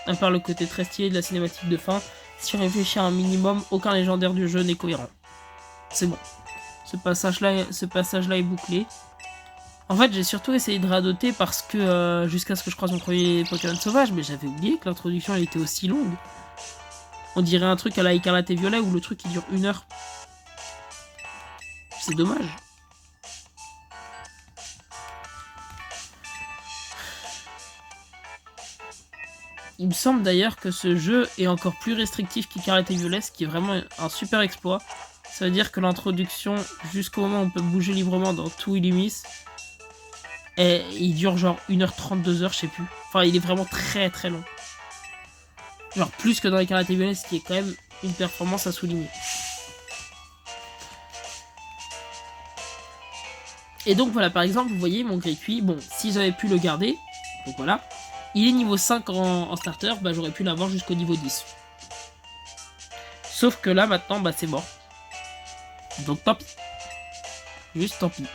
à part le côté très stylé de la cinématique de fin, si on réfléchit à un minimum, aucun légendaire du jeu n'est cohérent. C'est bon. Ce passage-là est bouclé. En fait, j'ai surtout essayé de radoter parce que jusqu'à ce que je croise mon premier Pokémon sauvage, mais j'avais oublié que l'introduction elle était aussi longue. On dirait un truc à la Écarlate et Violet où le truc il dure 1 heure. C'est dommage. Il me semble d'ailleurs que ce jeu est encore plus restrictif qu'Écarlate et Violet, ce qui est vraiment un super exploit. Ça veut dire que l'introduction, jusqu'au moment où on peut bouger librement dans tout Illumis, il dure genre 1h30, 2h, je sais plus. Enfin, il est vraiment très très long. Genre plus que dans Écarlate et Violet, ce qui est quand même une performance à souligner. Et donc voilà, par exemple, vous voyez mon Greycuit, bon, si j'avais pu le garder, donc voilà, il est niveau 5 en starter, bah j'aurais pu l'avoir jusqu'au niveau 10. Sauf que là, maintenant, bah c'est mort. Donc tant pis. Juste tant pis.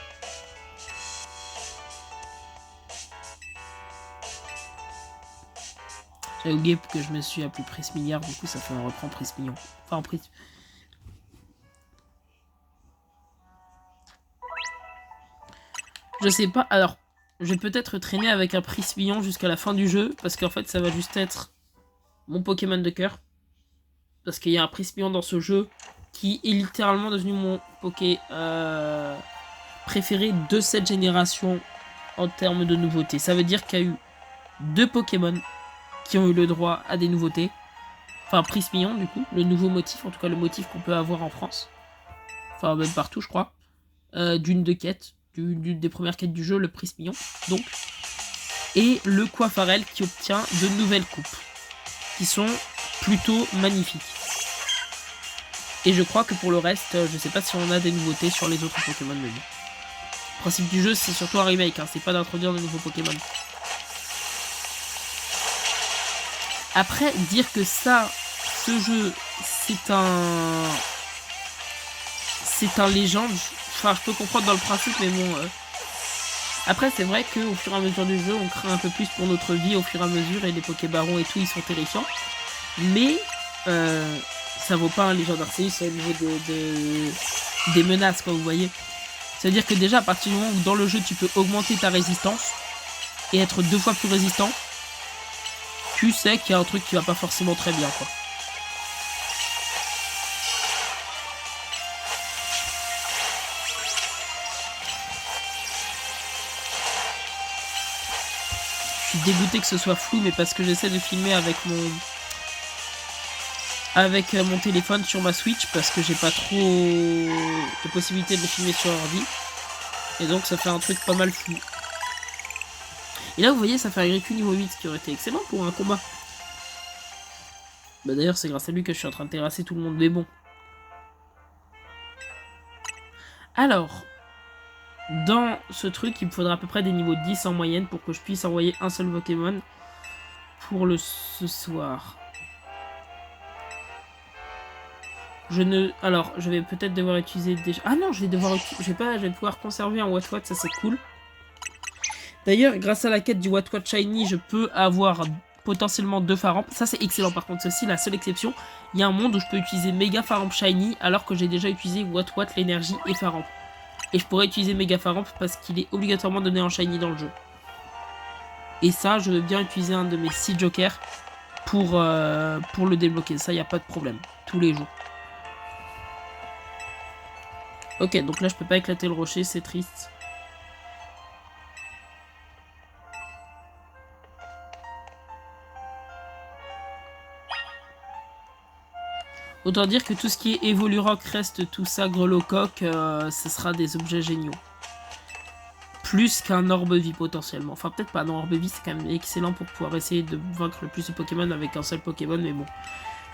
J'avais oublié que je me suis appelé Prismilliard, du coup ça fait un reprend Prismillon. Enfin, Pris... Je sais pas, alors, je vais peut-être traîner avec un Prismillon jusqu'à la fin du jeu, parce qu'en fait ça va juste être mon Pokémon de cœur. Parce qu'il y a un Prismillon dans ce jeu qui est littéralement devenu mon Poké préféré de cette génération en termes de nouveautés. Ça veut dire qu'il y a eu 2 Pokémon qui ont eu le droit à des nouveautés. Enfin, Prismillon, du coup, le nouveau motif, en tout cas le motif qu'on peut avoir en France. Enfin, même partout, je crois. D'une de quêtes, d'une des premières quêtes du jeu, le Prismillon, donc. Et le Coiffarel qui obtient de nouvelles coupes, qui sont plutôt magnifiques. Et je crois que pour le reste, je sais pas si on a des nouveautés sur les autres Pokémon, mais bon. Le principe du jeu, c'est surtout un remake, hein, c'est pas d'introduire de nouveaux Pokémon. Après, dire que ça, ce jeu, c'est un légende, enfin, je peux comprendre dans le principe, mais bon... Après, c'est vrai qu'au fur et à mesure du jeu, on craint un peu plus pour notre vie au fur et à mesure, et les Pokébarons et tout, ils sont terrifiants. Mais... ça vaut pas un Legend Arceus au niveau des menaces, quoi, vous voyez. C'est-à-dire que déjà, à partir du moment où dans le jeu, tu peux augmenter ta résistance et être 2 fois plus résistant, tu sais qu'il y a un truc qui va pas forcément très bien, quoi. Je suis dégoûté que ce soit flou, mais parce que j'essaie de filmer avec mon téléphone sur ma Switch, parce que j'ai pas trop de possibilités de le filmer sur ordi. Et donc ça fait un truc pas mal flou. Et là vous voyez ça fait un Riku niveau 8, ce qui aurait été excellent pour un combat. Bah d'ailleurs c'est grâce à lui que je suis en train de terrasser tout le monde, mais bon. Alors, dans ce truc il me faudra à peu près des niveaux 10 en moyenne pour que je puisse envoyer un seul Pokémon pour ce soir. Alors, je vais peut-être devoir utiliser déjà... Ah non, je vais pouvoir conserver un What-What, ça c'est cool. D'ailleurs, grâce à la quête du What-What Shiny, je peux avoir potentiellement 2 Faramp. Ça c'est excellent par contre, ceci la seule exception. Il y a un monde où je peux utiliser Mega Faramp Shiny alors que j'ai déjà utilisé What-What, l'énergie et Faramp. Et je pourrais utiliser Mega Faramp parce qu'il est obligatoirement donné en Shiny dans le jeu. Et ça, je veux bien utiliser un de mes 6 jokers pour le débloquer. Ça, il n'y a pas de problème. Tous les jours. Ok, donc là je peux pas éclater le rocher, c'est triste. Autant dire que tout ce qui est Evolurock reste tout ça, Grelocoq, ce sera des objets géniaux. Plus qu'un Orbe-Vie potentiellement. Enfin peut-être pas, un Orbe-Vie c'est quand même excellent pour pouvoir essayer de vaincre le plus de Pokémon avec un seul Pokémon, mais bon.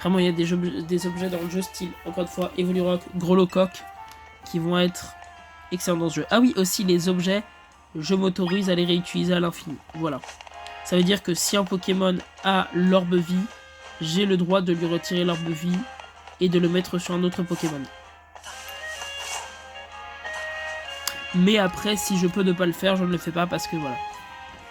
Vraiment il y a des objets dans le jeu style, encore une fois, Evolurock, Grelocoq, qui vont être excellent dans ce jeu. Ah oui, aussi les objets, je m'autorise à les réutiliser à l'infini. Voilà. Ça veut dire que si un Pokémon a l'orbe vie, j'ai le droit de lui retirer l'orbe vie et de le mettre sur un autre Pokémon. Mais après, si je peux ne pas le faire, je ne le fais pas parce que voilà.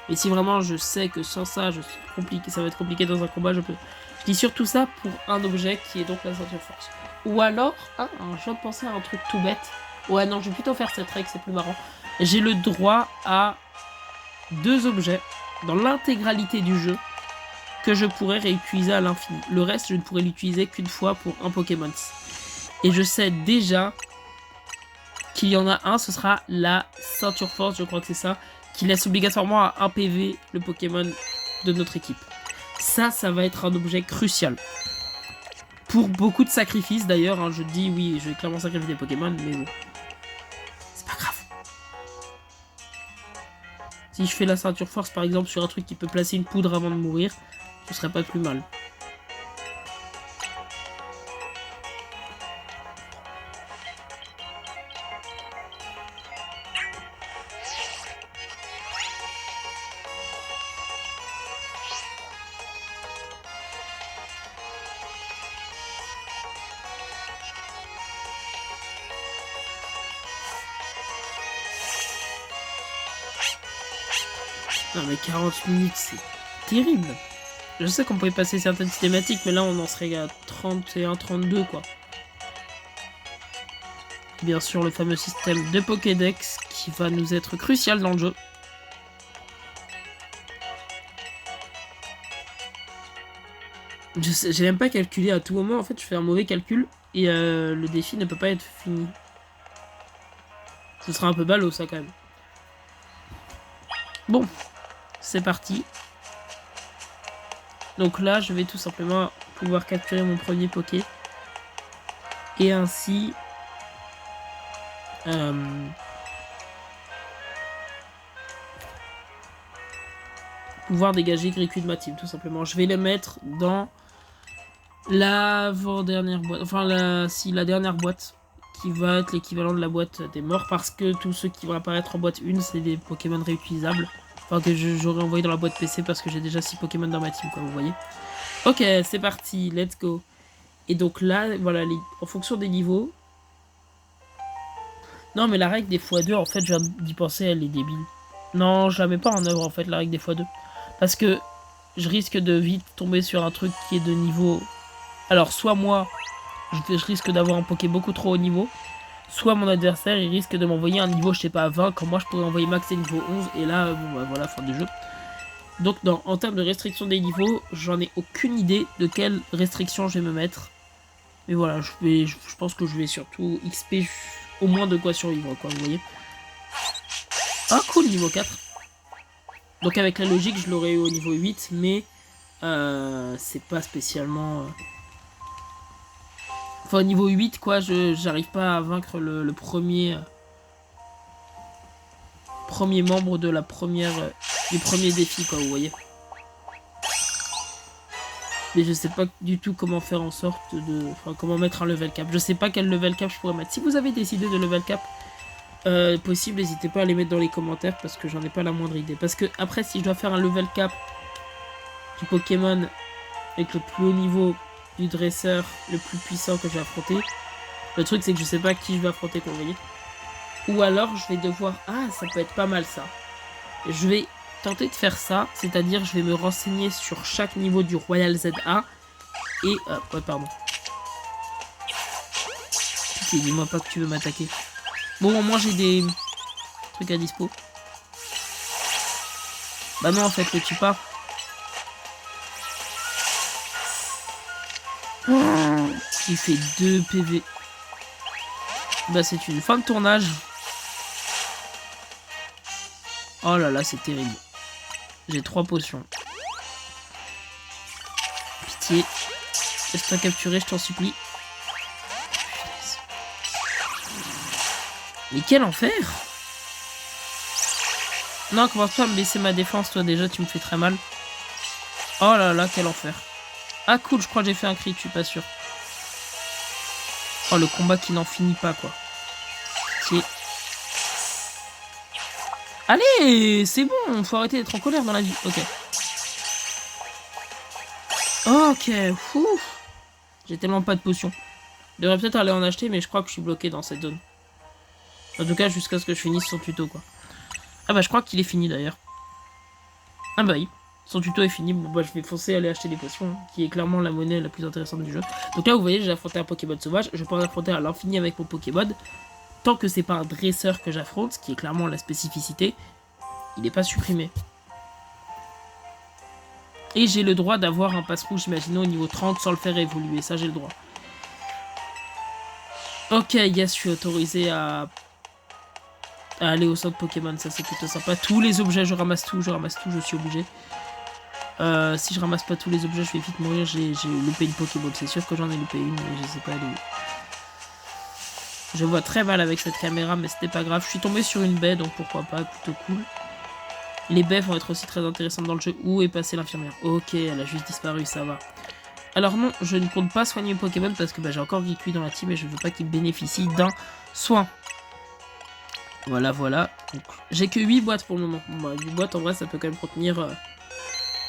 Et si vraiment je sais que sans ça, ça va être compliqué dans un combat, je peux. Je dis surtout ça pour un objet qui est donc la ceinture force. Ou alors, je viens de penser à un truc tout bête. Ouais, non, je vais plutôt faire cette règle, c'est plus marrant. J'ai le droit à 2 objets dans l'intégralité du jeu que je pourrais réutiliser à l'infini. Le reste, je ne pourrais l'utiliser qu'une fois pour un Pokémon. Et je sais déjà qu'il y en a un, ce sera la ceinture force, je crois que c'est ça, qui laisse obligatoirement à 1 PV le Pokémon de notre équipe. Ça va être un objet crucial. Pour beaucoup de sacrifices d'ailleurs, hein, je dis oui, je vais clairement sacrifier des Pokémon, mais bon. Si je fais la ceinture force par exemple sur un truc qui peut placer une poudre avant de mourir, ce serait pas plus mal. Non mais 40 minutes, c'est terrible. Je sais qu'on pouvait passer certaines cinématiques, mais là on en serait à 31, 32 quoi. Bien sûr le fameux système de Pokédex qui va nous être crucial dans le jeu. J'ai même pas calculé à tout moment, en fait je fais un mauvais calcul et le défi ne peut pas être fini. Ce sera un peu ballot ça quand même. Bon, c'est parti. Donc là, je vais tout simplement pouvoir capturer mon premier Poké. Et ainsi... pouvoir dégager Griku de ma team, tout simplement. Je vais le mettre dans l'avant-dernière boîte. Enfin, la dernière boîte. Qui va être l'équivalent de la boîte des morts. Parce que tous ceux qui vont apparaître en boîte 1, c'est des Pokémon réutilisables. Enfin, que j'aurais envoyé dans la boîte PC parce que j'ai déjà 6 Pokémon dans ma team, comme vous voyez. Ok, c'est parti, let's go. Et donc là, voilà, en fonction des niveaux... Non, mais la règle des x2, en fait, je viens d'y penser, elle est débile. Non, je la mets pas en œuvre, en fait, la règle des x2. Parce que je risque de vite tomber sur un truc qui est de niveau... Alors, soit moi, je risque d'avoir un Poké beaucoup trop haut niveau. soit mon adversaire il risque de m'envoyer un niveau, je sais pas, à 20, quand moi je pourrais envoyer max et niveau 11, et là, bon bah voilà, fin du jeu. Donc en termes de restriction des niveaux, j'en ai aucune idée de quelle restriction je vais me mettre. Mais voilà, je pense que je vais surtout XP au moins de quoi survivre, quoi, vous voyez. Ah cool, niveau 4. Donc avec la logique, je l'aurais eu au niveau 8, mais c'est pas spécialement... Enfin, au niveau 8, quoi, j'arrive pas à vaincre le premier... premier membre de la première... du premier défi, quoi, vous voyez. Mais je sais pas du tout comment faire en sorte de... Enfin, comment mettre un level cap. Je sais pas quel level cap je pourrais mettre. Si vous avez décidé de level cap possible, n'hésitez pas à les mettre dans les commentaires parce que j'en ai pas la moindre idée. Parce que après, si je dois faire un level cap du Pokémon avec le plus haut niveau du dresseur le plus puissant que je vais affronter, le truc c'est que je sais pas qui je vais affronter, comme vous voyez. Ou alors je vais devoir... Ah, ça peut être pas mal ça. Je vais tenter de faire ça, c'est-à-dire je vais me renseigner sur chaque niveau du Royal ZA et... ouais, pardon. Ok, dis-moi pas que tu veux m'attaquer. Bon, au moins j'ai des trucs à dispo. Bah non, en fait, le tue pas. Il fait 2 PV. Bah c'est une fin de tournage. Oh là là, c'est terrible. J'ai 3 potions. Pitié. Laisse-toi capturer, je t'en supplie. Mais quel enfer! Non, commence pas à me baisser ma défense, toi déjà tu me fais très mal. Oh là là, quel enfer. Ah cool, je crois que j'ai fait un crit, je suis pas sûr. Oh, le combat qui n'en finit pas, quoi. Tiens. Allez, c'est bon, faut arrêter d'être en colère dans la vie. Ok. Ok, ouf. J'ai tellement pas de potions. Je devrais peut-être aller en acheter, mais je crois que je suis bloqué dans cette zone. En tout cas, jusqu'à ce que je finisse son tuto, quoi. Ah bah, je crois qu'il est fini, d'ailleurs. Ah bah oui. Son tuto est fini, bon bah je vais foncer aller acheter des potions, qui est clairement la monnaie la plus intéressante du jeu. Donc là vous voyez, j'ai affronté un Pokémon sauvage, je peux en affronter à l'infini avec mon Pokémon. Tant que c'est pas un dresseur que j'affronte, ce qui est clairement la spécificité, il n'est pas supprimé. Et j'ai le droit d'avoir un passe rouge, imaginons, au niveau 30 sans le faire évoluer, ça j'ai le droit. Ok, yes, je suis autorisé à aller au centre Pokémon, ça c'est plutôt sympa. Tous les objets, je ramasse tout, je suis obligé. Si je ramasse pas tous les objets, je vais vite mourir. J'ai loupé une Pokéball, c'est sûr que j'en ai loupé une, mais je sais pas elle est où. Je vois très mal avec cette caméra, mais c'était pas grave. Je suis tombé sur une baie, donc pourquoi pas, plutôt cool. Les baies vont être aussi très intéressantes dans le jeu. Où est passée l'infirmière? Ok, elle a juste disparu, ça va. Alors non, je ne compte pas soigner Pokémon parce que bah, j'ai encore Geekui dans la team et je veux pas qu'il bénéficie d'un soin. Voilà, voilà. J'ai que 8 boîtes pour le moment. Bon, bah, 8 boîtes, en vrai, ça peut quand même contenir...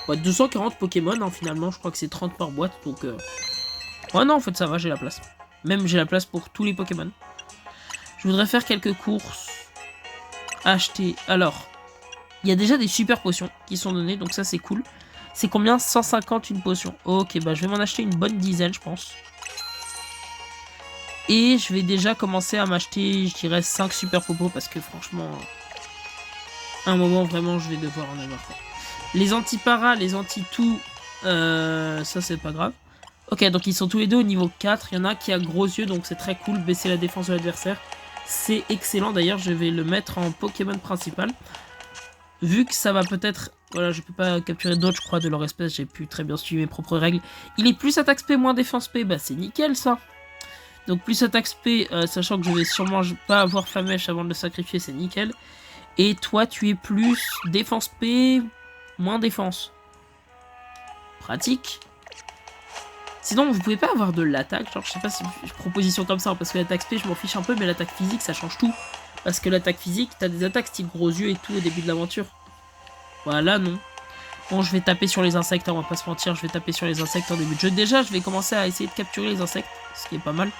240 Pokémon, hein, finalement, je crois que c'est 30 par boîte, donc... Ouais, non, en fait, ça va, j'ai la place. Même, j'ai la place pour tous les Pokémon. Je voudrais faire quelques courses. Acheter. Alors, il y a déjà des super potions qui sont données, donc ça, c'est cool. C'est combien? 150 une potion. Ok, bah, je vais m'en acheter une bonne dizaine, je pense. Et je vais déjà commencer à m'acheter, je dirais, 5 super popos, parce que, franchement... À un moment, vraiment, je vais devoir en avoir, quoi. Les anti-para, les anti-tout, ça c'est pas grave. Ok, donc ils sont tous les deux au niveau 4. Il y en a qui a gros yeux, donc c'est très cool. Baisser la défense de l'adversaire. C'est excellent. D'ailleurs, je vais le mettre en Pokémon principal. Vu que ça va peut-être... Voilà, je peux pas capturer d'autres, je crois, de leur espèce. J'ai pu très bien suivre mes propres règles. Il est plus attaque SP, moins défense P. Bah, c'est nickel, ça. Donc, plus attaque SP, sachant que je vais sûrement pas avoir Flamèche avant de le sacrifier, c'est nickel. Et toi, tu es plus défense P... moins défense. Pratique. Sinon, vous pouvez pas avoir de l'attaque. Genre, je sais pas si proposition comme ça, parce que l'attaque SP, je m'en fiche un peu, mais l'attaque physique, ça change tout. Parce que l'attaque physique, t'as des attaques style gros yeux et tout au début de l'aventure. Voilà, non. Bon, je vais taper sur les insectes, on va pas se mentir, je vais taper sur les insectes en début de jeu. Déjà, je vais commencer à essayer de capturer les insectes, ce qui est pas mal.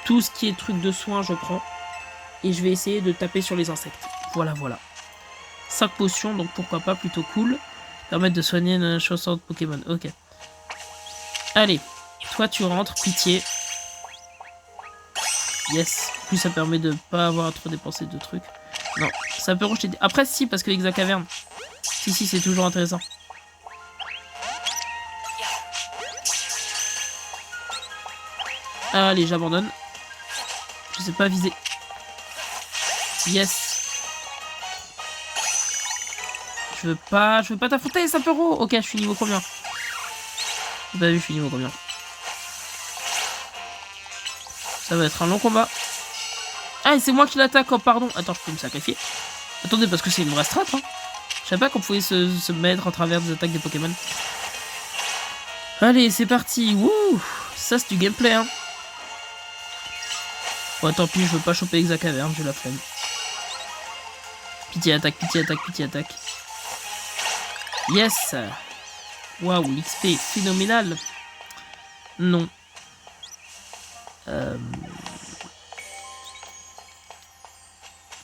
Tout ce qui est truc de soins, je prends. Et je vais essayer de taper sur les insectes. Voilà, voilà. 5 potions, donc pourquoi pas, plutôt cool. Permettre de soigner une chaussure de Pokémon. Ok. Allez, toi tu rentres, pitié. Yes. Plus ça permet de pas avoir à trop dépenser de trucs. Non, ça peut rejeter. Après, si, parce que Hexa Caverne. Si, c'est toujours intéressant. Allez, j'abandonne. Je sais pas viser. Yes. Je veux pas t'affronter, Sapero. Ok, je suis niveau combien? J'ai pas vu, je suis niveau combien? Ça va être un long combat. Ah, et c'est moi qui l'attaque, oh pardon. Attends, je peux me sacrifier. Attendez, parce que c'est une vraie strat, hein. Je savais pas qu'on pouvait se mettre en travers des attaques des Pokémon. Allez, c'est parti. Wouh. Ça, c'est du gameplay, hein. Bon, tant pis, je veux pas choper Hexa Caverne, j'ai la flemme. Pitié attaque, pitié attaque, pitié attaque. Yes. Waouh, l'XP est phénoménal. Non.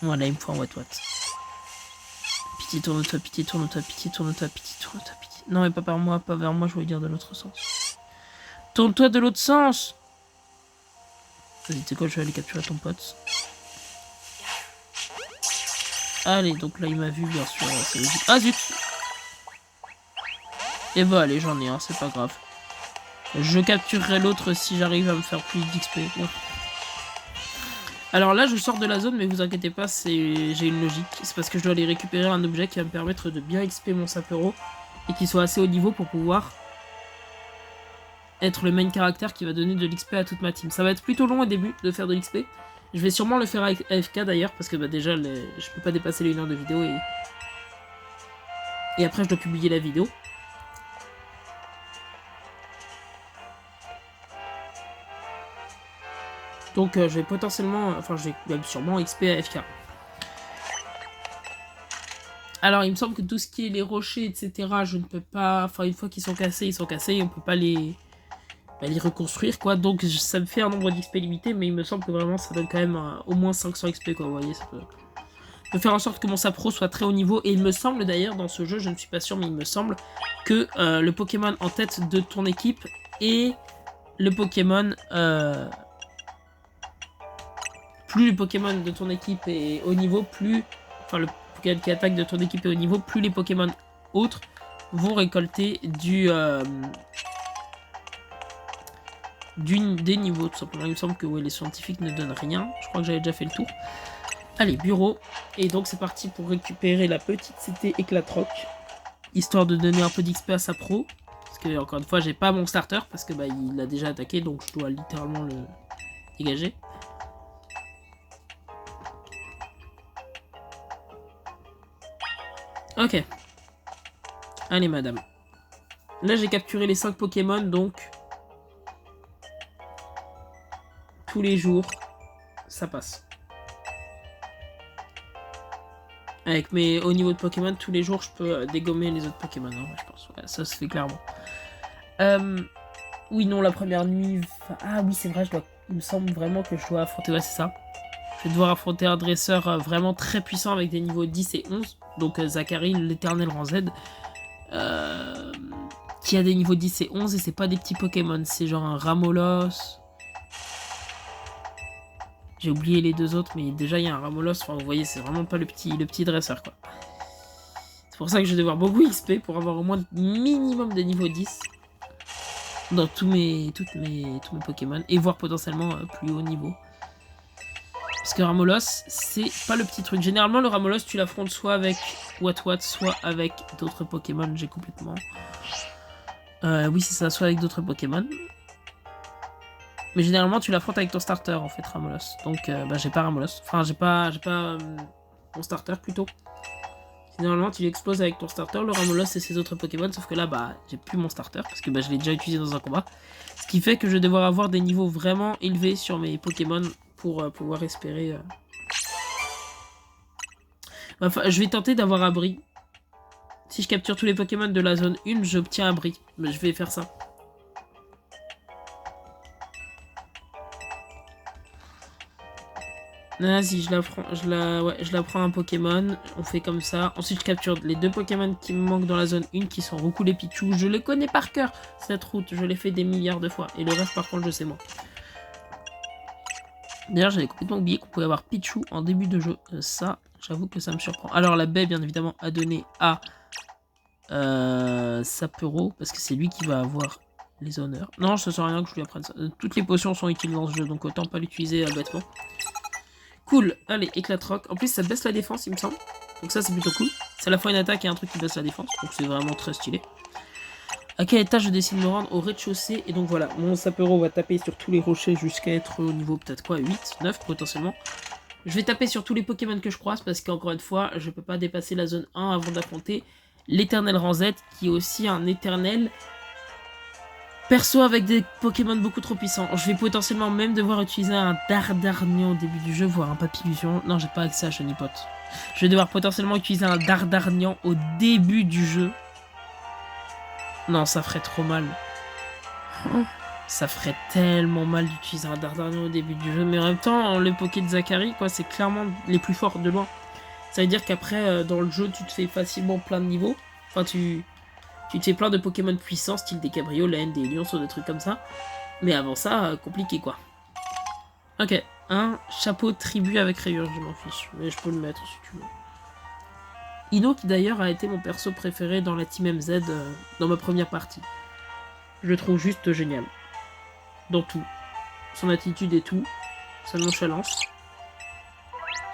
Voilà, il me faut un what. Pitié, tourne-toi, pitié, tourne-toi, pitié, tourne-toi, pitié, tourne-toi, pitié. Non, mais pas par moi, pas vers moi, je voulais dire de l'autre sens. Tourne-toi de l'autre sens. Vas-y, tu sais quoi, je vais aller capturer ton pote. Allez, donc là, il m'a vu, bien sûr, c'est logique. Ah, zut. Et bah, allez, j'en ai un, c'est pas grave. Je capturerai l'autre si j'arrive à me faire plus d'XP. Bon. Alors là, je sors de la zone, mais vous inquiétez pas, j'ai une logique. C'est parce que je dois aller récupérer un objet qui va me permettre de bien XP mon Sapero et qui soit assez haut niveau pour pouvoir être le main caractère qui va donner de l'XP à toute ma team. Ça va être plutôt long au début de faire de l'XP. Je vais sûrement le faire avec AFK d'ailleurs, parce que bah, déjà, je peux pas dépasser les 1 heure de vidéo et après, je dois publier la vidéo. Donc je vais potentiellement, enfin je vais même sûrement XP AFK. Alors il me semble que tout ce qui est les rochers, etc., je ne peux pas, enfin une fois qu'ils sont cassés, ils sont cassés, et on peut pas les reconstruire quoi. Donc ça me fait un nombre d'XP limité, mais il me semble que vraiment ça donne quand même au moins 500 XP quoi, vous voyez, ça peut faire en sorte que mon Sapro soit très haut niveau. Et il me semble d'ailleurs dans ce jeu, je ne suis pas sûr, mais il me semble que le Pokémon en tête de ton équipe est le Pokémon... plus le Pokémon de ton équipe est haut niveau, plus... Enfin, le Pokémon qui attaque de ton équipe est haut niveau, plus les Pokémon autres vont récolter des niveaux, tout simplement. Il me semble que ouais, les scientifiques ne donnent rien. Je crois que j'avais déjà fait le tour. Allez, bureau. Et donc, c'est parti pour récupérer la petite cité Éclatroc. Histoire de donner un peu d'XP à sa pro. Parce que, encore une fois, j'ai pas mon starter, parce que bah, il a déjà attaqué, donc je dois littéralement le dégager. Ok. Allez, madame. Là, j'ai capturé les 5 Pokémon, donc... tous les jours, ça passe. Avec mes hauts niveaux de Pokémon, tous les jours, je peux dégommer les autres Pokémon, hein, je pense. Ouais, ça se fait clairement. Oui, non, la première nuit... Ah oui, c'est vrai, il me semble vraiment que je dois affronter... Ouais, c'est ça. Je vais devoir affronter un dresseur vraiment très puissant avec des niveaux 10 et 11. Donc Zachary, l'éternel rang Z. Qui a des niveaux 10 et 11 et c'est pas des petits Pokémon. C'est genre un Ramolos. J'ai oublié les deux autres, mais déjà il y a un Ramolos. Enfin, vous voyez, c'est vraiment pas le petit dresseur, quoi. C'est pour ça que je vais devoir beaucoup XP pour avoir au moins minimum de niveau 10 dans tous mes Pokémon et voire potentiellement plus haut niveau. Parce que Ramolos, c'est pas le petit truc. Généralement, le Ramolos, tu l'affrontes soit avec Wat, soit avec d'autres Pokémon. J'ai complètement... oui, c'est ça, soit avec d'autres Pokémon. Mais généralement, tu l'affrontes avec ton starter, en fait, Ramolos. Donc, bah, j'ai pas Ramolos. Enfin, j'ai pas mon starter, plutôt. Généralement, tu l'exploses avec ton starter, le Ramolos et ses autres Pokémon. Sauf que là, bah, j'ai plus mon starter, parce que bah, je l'ai déjà utilisé dans un combat. Ce qui fait que je vais devoir avoir des niveaux vraiment élevés sur mes Pokémon pour pouvoir espérer... Enfin, je vais tenter d'avoir abri. Si je capture tous les Pokémon de la zone 1, j'obtiens abri. Mais je vais faire ça. Vas-y, je la prends un Pokémon. On fait comme ça. Ensuite, je capture les 2 Pokémon qui me manquent dans la zone 1, qui sont Roucoule et Pichu. Je les connais par cœur, cette route. Je l'ai fait des milliards de fois. Et le reste, par contre, je sais moi. D'ailleurs, j'avais complètement oublié qu'on pouvait avoir Pichu en début de jeu. Ça, j'avoue que ça me surprend. Alors, la baie, bien évidemment, a donné à Sapero, parce que c'est lui qui va avoir les honneurs. Non, ça sert à rien que je lui apprenne ça. Toutes les potions sont utiles dans ce jeu, donc autant pas l'utiliser bêtement. Cool, allez, éclate rock. En plus, ça baisse la défense, il me semble. Donc ça, c'est plutôt cool. C'est à la fois une attaque et un truc qui baisse la défense, donc c'est vraiment très stylé. À quel étage je décide de me rendre? Au rez-de-chaussée. Et donc voilà, mon Sapero va taper sur tous les rochers jusqu'à être au niveau peut-être quoi, 8, 9 potentiellement. Je vais taper sur tous les Pokémon que je croise parce qu'encore une fois, je peux pas dépasser la zone 1 avant d'affronter l'éternel Ranzette qui est aussi un éternel perso avec des Pokémon beaucoup trop puissants. Je vais potentiellement même devoir utiliser un Dardarnian au début du jeu, voire un Papillusion. Non, j'ai pas accès à Chenipote. Je vais devoir potentiellement utiliser un Dardarnian au début du jeu. Non, ça ferait trop mal. Ça ferait tellement mal d'utiliser un Dardarnian au début du jeu. Mais en même temps, le Poké de Zachary, quoi, c'est clairement les plus forts de loin. Ça veut dire qu'après, dans le jeu, tu te fais facilement plein de niveaux. Enfin, tu te fais plein de Pokémon puissants, style des cabriolènes, des lions, des trucs comme ça. Mais avant ça, compliqué, quoi. Ok, un chapeau tribu avec rayures, je m'en fiche. Mais je peux le mettre si tu veux. Ino, qui d'ailleurs a été mon perso préféré dans la Team MZ dans ma première partie. Je le trouve juste génial. Dans tout. Son attitude et tout. Sa nonchalance.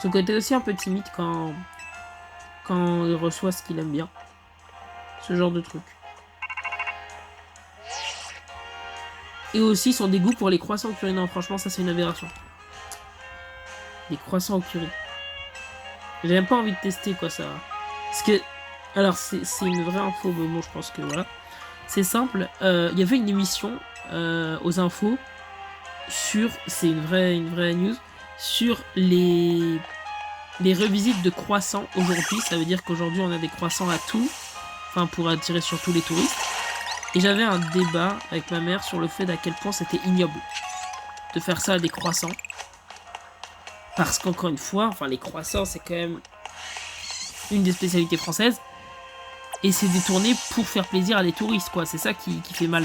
Son côté aussi un peu timide quand il reçoit ce qu'il aime bien. Ce genre de truc. Et aussi son dégoût pour les croissants au curry. Non, franchement, ça c'est une aberration. Les croissants au curry. J'ai même pas envie de tester quoi ça. Parce que... Alors c'est une vraie info, mais bon je pense que voilà. C'est simple, il y avait une émission aux infos sur... C'est une vraie news. Sur les revisites de croissants aujourd'hui. Ça veut dire qu'aujourd'hui on a des croissants à tout. Enfin pour attirer surtout les touristes. Et j'avais un débat avec ma mère sur le fait d'à quel point c'était ignoble de faire ça à des croissants. Parce qu'encore une fois, enfin les croissants c'est quand même une des spécialités françaises. Et c'est détourné pour faire plaisir à des touristes, quoi. C'est ça qui fait mal.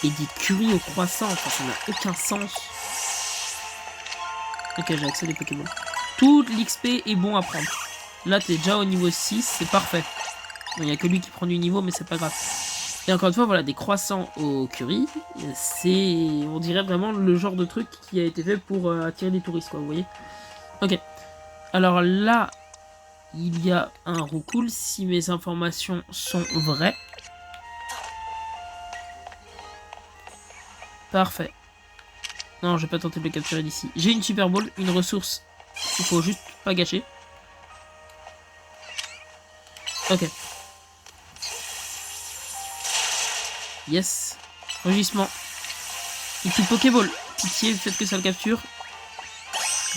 Et des currys au croissant, enfin ça n'a aucun sens. Ok, j'ai accès à des Pokémon. Tout l'XP est bon à prendre. Là t'es déjà au niveau 6, c'est parfait. Bon, il n'y a que lui qui prend du niveau, mais c'est pas grave. Et encore une fois, voilà, des croissants au curry, c'est, on dirait vraiment le genre de truc qui a été fait pour attirer des touristes, quoi, vous voyez. Ok. Alors là, il y a un roucoule, si mes informations sont vraies. Parfait. Non, je vais pas tenter de le capturer d'ici. J'ai une Super Ball, une ressource qu'il faut juste pas gâcher. Ok. Yes. Rugissement. Et puis Pokéball. Pitié, faites que ça le capture.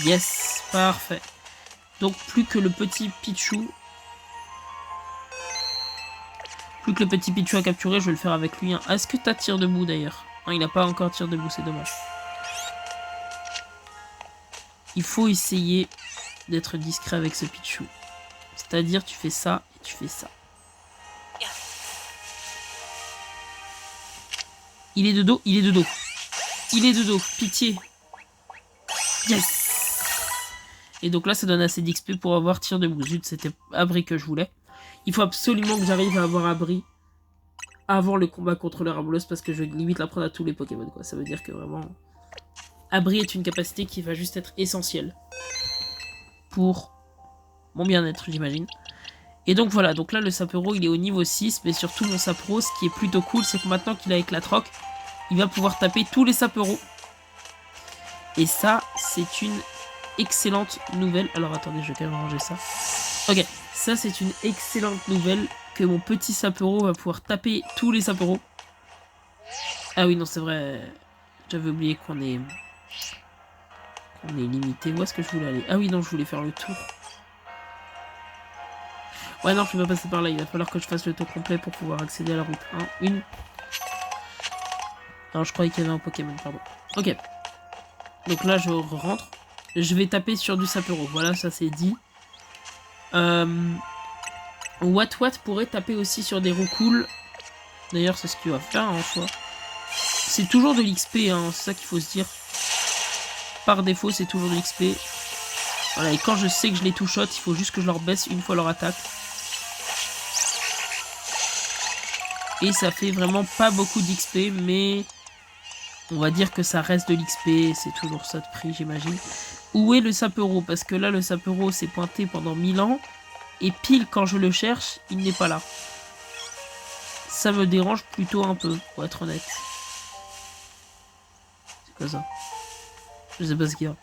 Yes. Parfait. Donc plus que le petit Pichu. Plus que le petit Pichu à capturer, je vais le faire avec lui. Hein. Est-ce que t'as tir debout d'ailleurs? Non, il n'a pas encore tir debout, c'est dommage. Il faut essayer d'être discret avec ce Pichu. C'est-à-dire tu fais ça et tu fais ça. Il est de dos, il est de dos. Il est de dos, pitié. Yes. Et donc là, ça donne assez d'XP pour avoir tir debout. Zut, c'était abri que je voulais. Il faut absolument que j'arrive à avoir abri avant le combat contre le Rambolos parce que je vais limite l'apprendre à tous les Pokémon, quoi. Ça veut dire que vraiment... Abri est une capacité qui va juste être essentielle pour mon bien-être, j'imagine. Et donc voilà, donc là le Sapero il est au niveau 6, mais surtout mon Sapro, ce qui est plutôt cool, c'est que maintenant qu'il a Éclate Rock, il va pouvoir taper tous les Saperos. Et ça, c'est une excellente nouvelle. Alors attendez, je vais quand même ranger ça. Ok, ça c'est une excellente nouvelle, que mon petit Sapero va pouvoir taper tous les Saperos. Ah oui, non, c'est vrai, j'avais oublié qu'on est limité. Où est-ce que je voulais aller? Ah oui, non, je voulais faire le tour. Ouais, non, je vais pas passer par là. Il va falloir que je fasse le tour complet pour pouvoir accéder à la route 1. Une. Alors, je croyais qu'il y avait un Pokémon, pardon. Ok. Donc là, je rentre. Je vais taper sur du Sapero. Voilà, ça c'est dit. Wat pourrait taper aussi sur des roucoules. D'ailleurs, c'est ce qu'il va faire en soi. C'est toujours de l'XP, hein, c'est ça qu'il faut se dire. par défaut, c'est toujours de l'XP. Voilà, et quand je sais que je les two-shot, il faut juste que je leur baisse une fois leur attaque. Et ça fait vraiment pas beaucoup d'XP, mais on va dire que ça reste de l'XP, c'est toujours ça de prix, j'imagine. Où est le sapero? Parce que là, le sapero s'est pointé pendant 1000 ans, et pile quand je le cherche, il n'est pas là. Ça me dérange plutôt un peu, pour être honnête. C'est quoi ça? Je sais pas ce qu'il y a.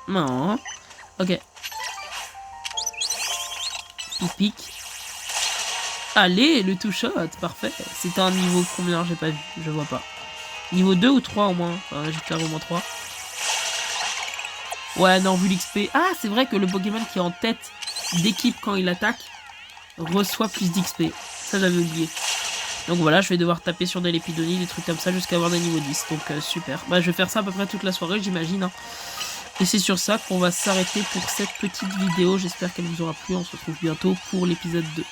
Non. Ok. Il pique. Allez, le two-shot, parfait. C'était un niveau combien? J'ai pas vu, je vois pas. Niveau 2 ou 3 au moins. Enfin, j'ai clairement 3. Ouais, non, vu l'XP. Ah, c'est vrai que le Pokémon qui est en tête d'équipe quand il attaque reçoit plus d'XP. Ça, j'avais oublié. Donc voilà, je vais devoir taper sur des Lépidonie, des trucs comme ça jusqu'à avoir des niveaux 10. Donc super. Bah, je vais faire ça à peu près toute la soirée, j'imagine. Hein. Et c'est sur ça qu'on va s'arrêter pour cette petite vidéo. J'espère qu'elle vous aura plu. On se retrouve bientôt pour l'épisode 2.